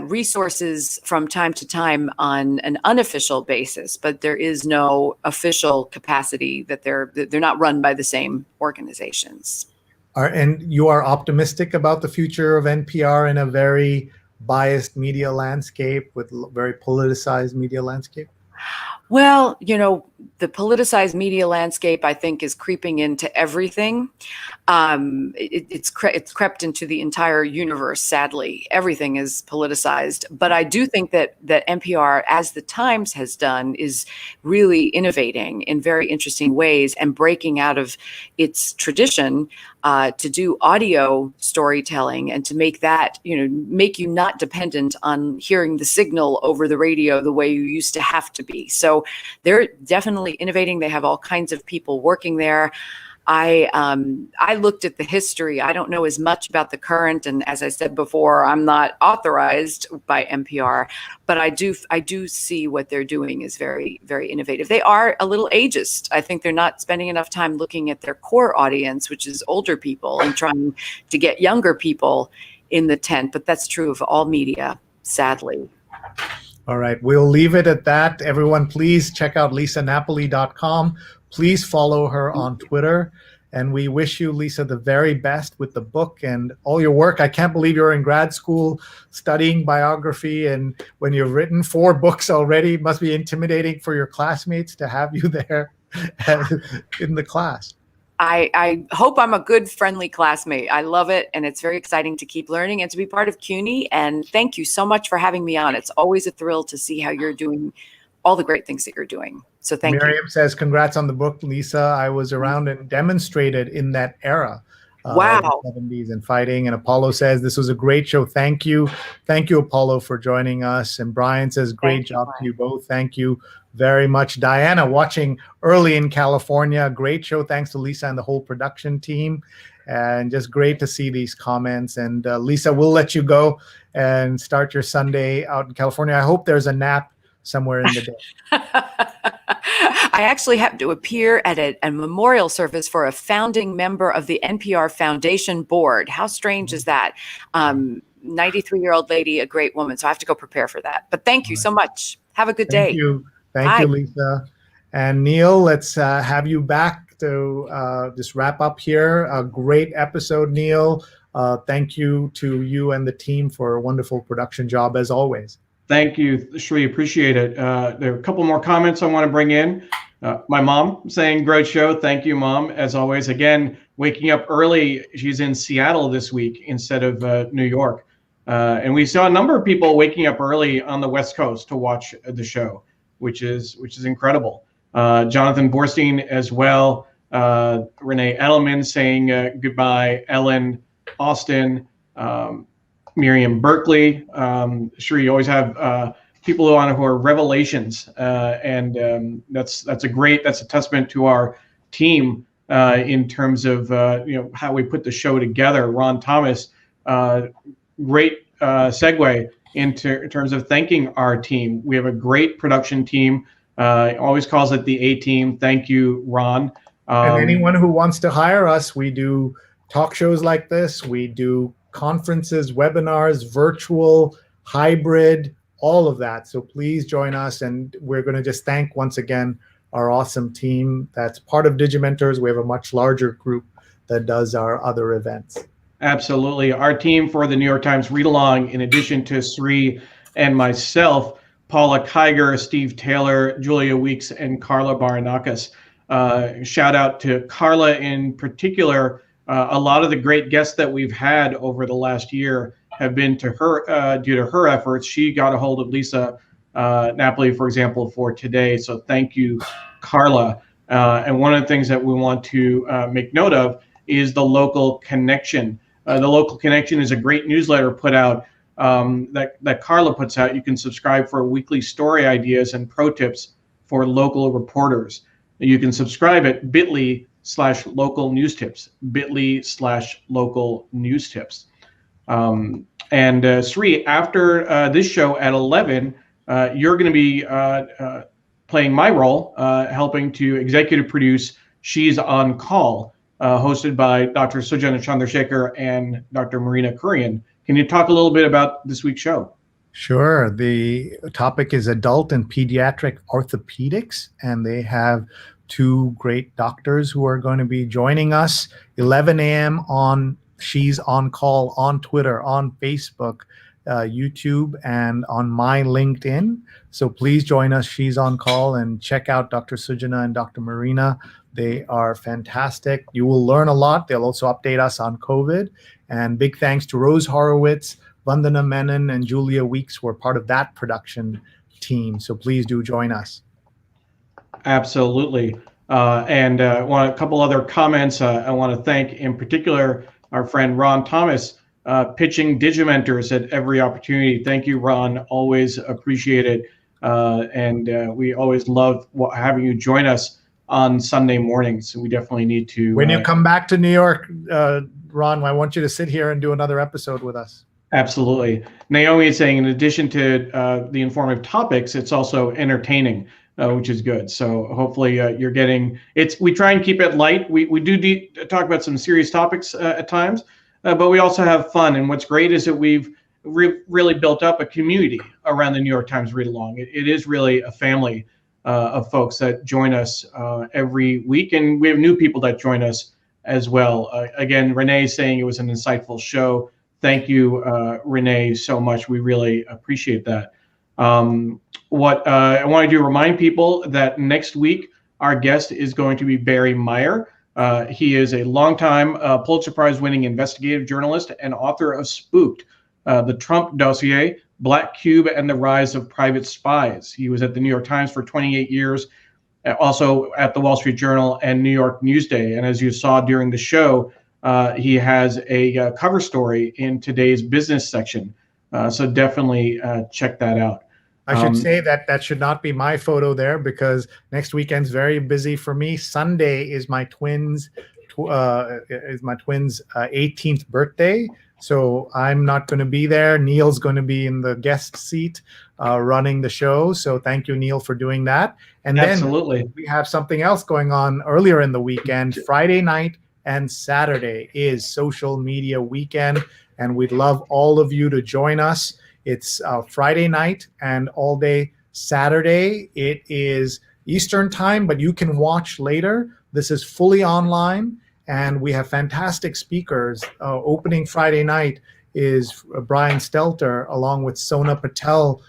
resources from time to time on an unofficial basis, but there is no official capacity that they're not run by the same organizations. And you are optimistic about the future of NPR in a very biased media landscape, with very politicized media landscape? Well, the politicized media landscape, I think, is creeping into everything. It's crept into the entire universe, sadly. Everything is politicized. But I do think that NPR, as the Times has done, is really innovating in very interesting ways and breaking out of its tradition to do audio storytelling and to make that, make you not dependent on hearing the signal over the radio the way you used to have to be. So they're definitely innovating. They have all kinds of people working there. I looked at the history. I don't know as much about the current, and as I said before, I'm not authorized by NPR, but I do see what they're doing is very, very innovative. They are a little ageist. I think they're not spending enough time looking at their core audience, which is older people, and trying to get younger people in the tent. But that's true of all media, sadly. All right, we'll leave it at that. Everyone, please check out lisanapoli.com. Please follow her on Twitter. And we wish you, Lisa, the very best with the book and all your work. I can't believe you're in grad school studying biography. And when you've written 4 books already, it must be intimidating for your classmates to have you there in the class. I hope I'm a good, friendly classmate. I love it. And it's very exciting to keep learning and to be part of CUNY. And thank you so much for having me on. It's always a thrill to see how you're doing all the great things that you're doing. So thank you. Miriam says, congrats on the book, Lisa. I was around and demonstrated in that era. Wow. The 70s and fighting. And Apollo says, this was a great show. Thank you. Thank you, Apollo, for joining us. And Brian says, great job to you both. Thank you very much. Diana, watching early in California. Great show. Thanks to Lisa and the whole production team. And just great to see these comments. And Lisa, we'll let you go and start your Sunday out in California. I hope there's a nap somewhere in the day. I actually have to appear at a memorial service for a founding member of the NPR Foundation board. How strange is that? 93-year-old lady, a great woman. So I have to go prepare for that. But thank you so much. Have a good day. Thank you. Thank you, Lisa. And Neil, let's have you back to just wrap up here. A great episode, Neil. Thank you to you and the team for a wonderful production job as always. Thank you, Shri. Appreciate it. There are a couple more comments I want to bring in. My mom saying, great show. Thank you, Mom, as always. Again, waking up early. She's in Seattle this week instead of New York. And we saw a number of people waking up early on the West Coast to watch the show, which is incredible. Jonathan Borstein as well. Renee Edelman saying goodbye. Ellen, Austin, Miriam Berkeley. Sure, you always have people who are revelations, and that's a testament to our team in terms of how we put the show together. Ron Thomas, great segue in terms of thanking our team. We have a great production team. Always calls it the A team. Thank you, Ron. And anyone who wants to hire us, we do talk shows like this. We do conferences, webinars, virtual, hybrid, all of that. So please join us. And we're going to just thank once again our awesome team that's part of Digimentors. We have a much larger group that does our other events. Absolutely. Our team for the New York Times Read Along, in addition to Sri and myself, Paula Kiger, Steve Taylor, Julia Weeks, and Carla Baranakis. Shout out to Carla in particular. A lot of the great guests that we've had over the last year have been to her due to her efforts. She got a hold of Lisa Napoli, for example, for today. So thank you, Carla. And one of the things that we want to make note of is the Local Connection. The Local Connection is a great newsletter put out that Carla puts out. You can subscribe for weekly story ideas and pro tips for local reporters. You can subscribe at bit.ly/local news tips, bit.ly/local news tips. And Sri, after this show at 11, you're going to be playing my role, helping to executive produce She's on Call, hosted by Dr. Sujana Chandrasekhar and Dr. Marina Kurian. Can you talk a little bit about this week's show? Sure. The topic is adult and pediatric orthopedics, and they have two great doctors who are going to be joining us 11 a.m. on She's on Call on Twitter, on Facebook, YouTube, and on my LinkedIn. So please join us, She's on Call, and check out Dr. Sujana and Dr. Marina. They are fantastic. You will learn a lot. They'll also update us on COVID. And big thanks to Rose Horowitz, Vandana Menon, and Julia Weeks who are part of that production team. So please do join us. Absolutely. And want a couple other comments. I want to thank in particular our friend Ron Thomas, pitching Digimentors at every opportunity. Thank you, Ron. Always appreciate it. And we always love having you join us on Sunday mornings. We definitely need to. When you come back to New York, Ron, I want you to sit here and do another episode with us. Absolutely. Naomi is saying, in addition to the informative topics, it's also entertaining, which is good. So hopefully you're getting it's. We try and keep it light. We do talk about some serious topics at times, but we also have fun. And what's great is that we've really built up a community around the New York Times Read Along. It is really a family of folks that join us every week, and we have new people that join us as well. Again, Renee saying it was an insightful show. Thank you, Renee, so much. We really appreciate that. What I want to do, remind people that next week, our guest is going to be Barry Meyer. He is a longtime Pulitzer Prize winning investigative journalist and author of Spooked, The Trump Dossier, Black Cube and the Rise of Private Spies. He was at the New York Times for 28 years, also at the Wall Street Journal and New York Newsday. And as you saw during the show, he has a cover story in today's business section. So definitely check that out. I should say that should not be my photo there, because next weekend's very busy for me. Sunday is my twins' 18th birthday. So I'm not going to be there. Neil's going to be in the guest seat running the show. So thank you, Neil, for doing that. And Absolutely. Then we have something else going on earlier in the weekend. Friday night and Saturday is social media weekend, and we'd love all of you to join us. It's Friday night and all day Saturday. It is Eastern time, but you can watch later. This is fully online, and we have fantastic speakers. Opening Friday night is Brian Stelter along with Sona Patel.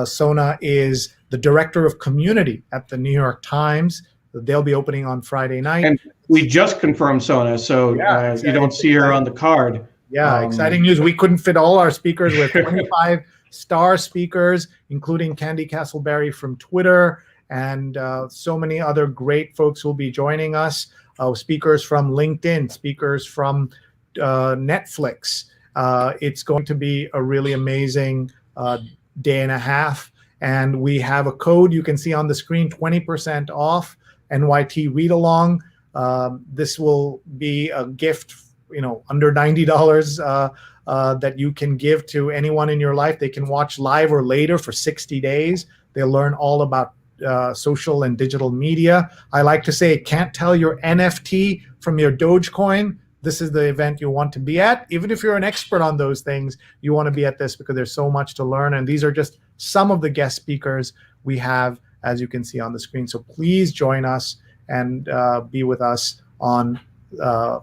Sona is the director of community at the New York Times. They'll be opening on Friday night. And we just confirmed Sona, so you don't see her on the card. Yeah, exciting news. We couldn't fit all our speakers with 25 star speakers, including Candy Castleberry from Twitter, and so many other great folks who will be joining us. Speakers from LinkedIn, speakers from Netflix. It's going to be a really amazing day and a half. And we have a code you can see on the screen, 20% off NYT Read Along. This will be a gift, under $90 that you can give to anyone in your life. They can watch live or later for 60 days. They'll learn all about social and digital media. I like to say, can't tell your NFT from your Dogecoin. This is the event you want to be at. Even if you're an expert on those things, you want to be at this because there's so much to learn. And these are just some of the guest speakers we have, as you can see on the screen. So please join us and be with us on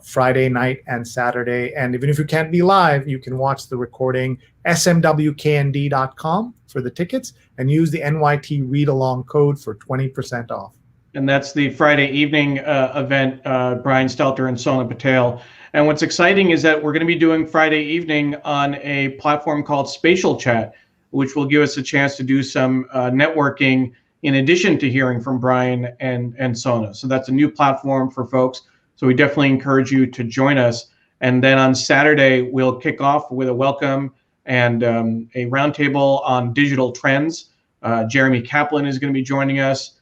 Friday night and Saturday. And even if you can't be live, you can watch the recording, smwknd.com for the tickets, and use the NYT Read Along code for 20% off. And that's the Friday evening event, Brian Stelter and Sona Patel. And what's exciting is that we're going to be doing Friday evening on a platform called Spatial Chat, which will give us a chance to do some networking in addition to hearing from Brian and Sona. So that's a new platform for folks. So we definitely encourage you to join us. And then on Saturday, we'll kick off with a welcome and a roundtable on digital trends. Jeremy Kaplan is going to be joining us.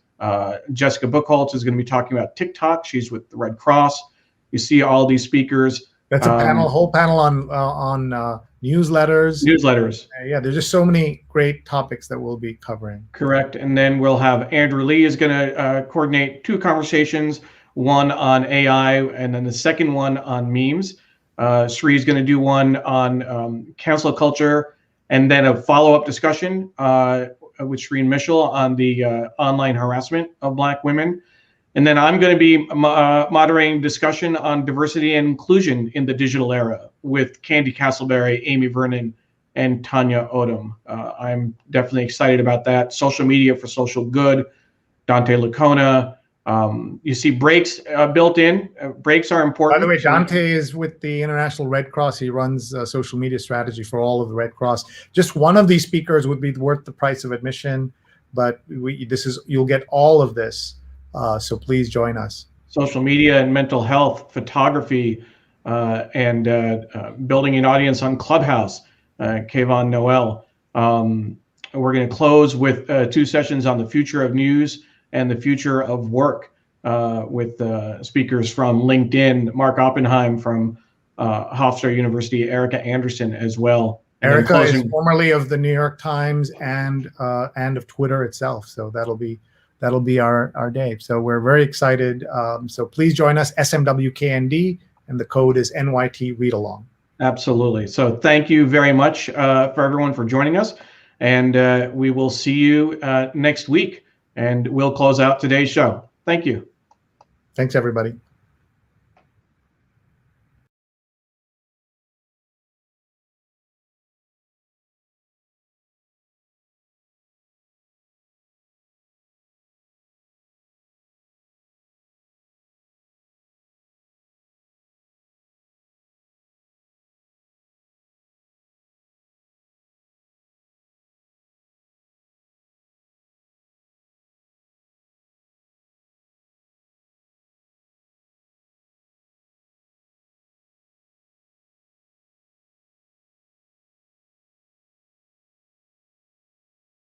Jessica Buchholz is going to be talking about TikTok. She's with the Red Cross. You see all these speakers. That's a whole panel on newsletters. Yeah, there's just so many great topics that we'll be covering. Correct. And then we'll have Andrew Lee is going to coordinate two conversations, one on AI and then the second one on memes. Sri is going to do one on cancel culture, and then a follow-up discussion with Sri and Mitchell on the online harassment of Black women. And then I'm going to be moderating discussion on diversity and inclusion in the digital era with Candy Castleberry, Amy Vernon, and Tanya Odom. I'm definitely excited about that. Social media for social good, Dante Lacona. You see breaks built in. Breaks are important. By the way, Dante is with the International Red Cross. He runs social media strategy for all of the Red Cross. Just one of these speakers would be worth the price of admission, but you'll get all of this. So please join us. Social media and mental health, photography, and building an audience on Clubhouse, Kayvon Noel. We're going to close with 2 sessions on the future of news and the future of work with speakers from LinkedIn, Mark Oppenheim from Hofstra University, Erica Anderson as well. Erica is formerly of the New York Times and of Twitter itself. So that'll be our day. So we're very excited. So please join us, SMWKND, and the code is NYT Read Along. Absolutely. So thank you very much for everyone for joining us. And we will see you next week. And we'll close out today's show. Thank you. Thanks, everybody.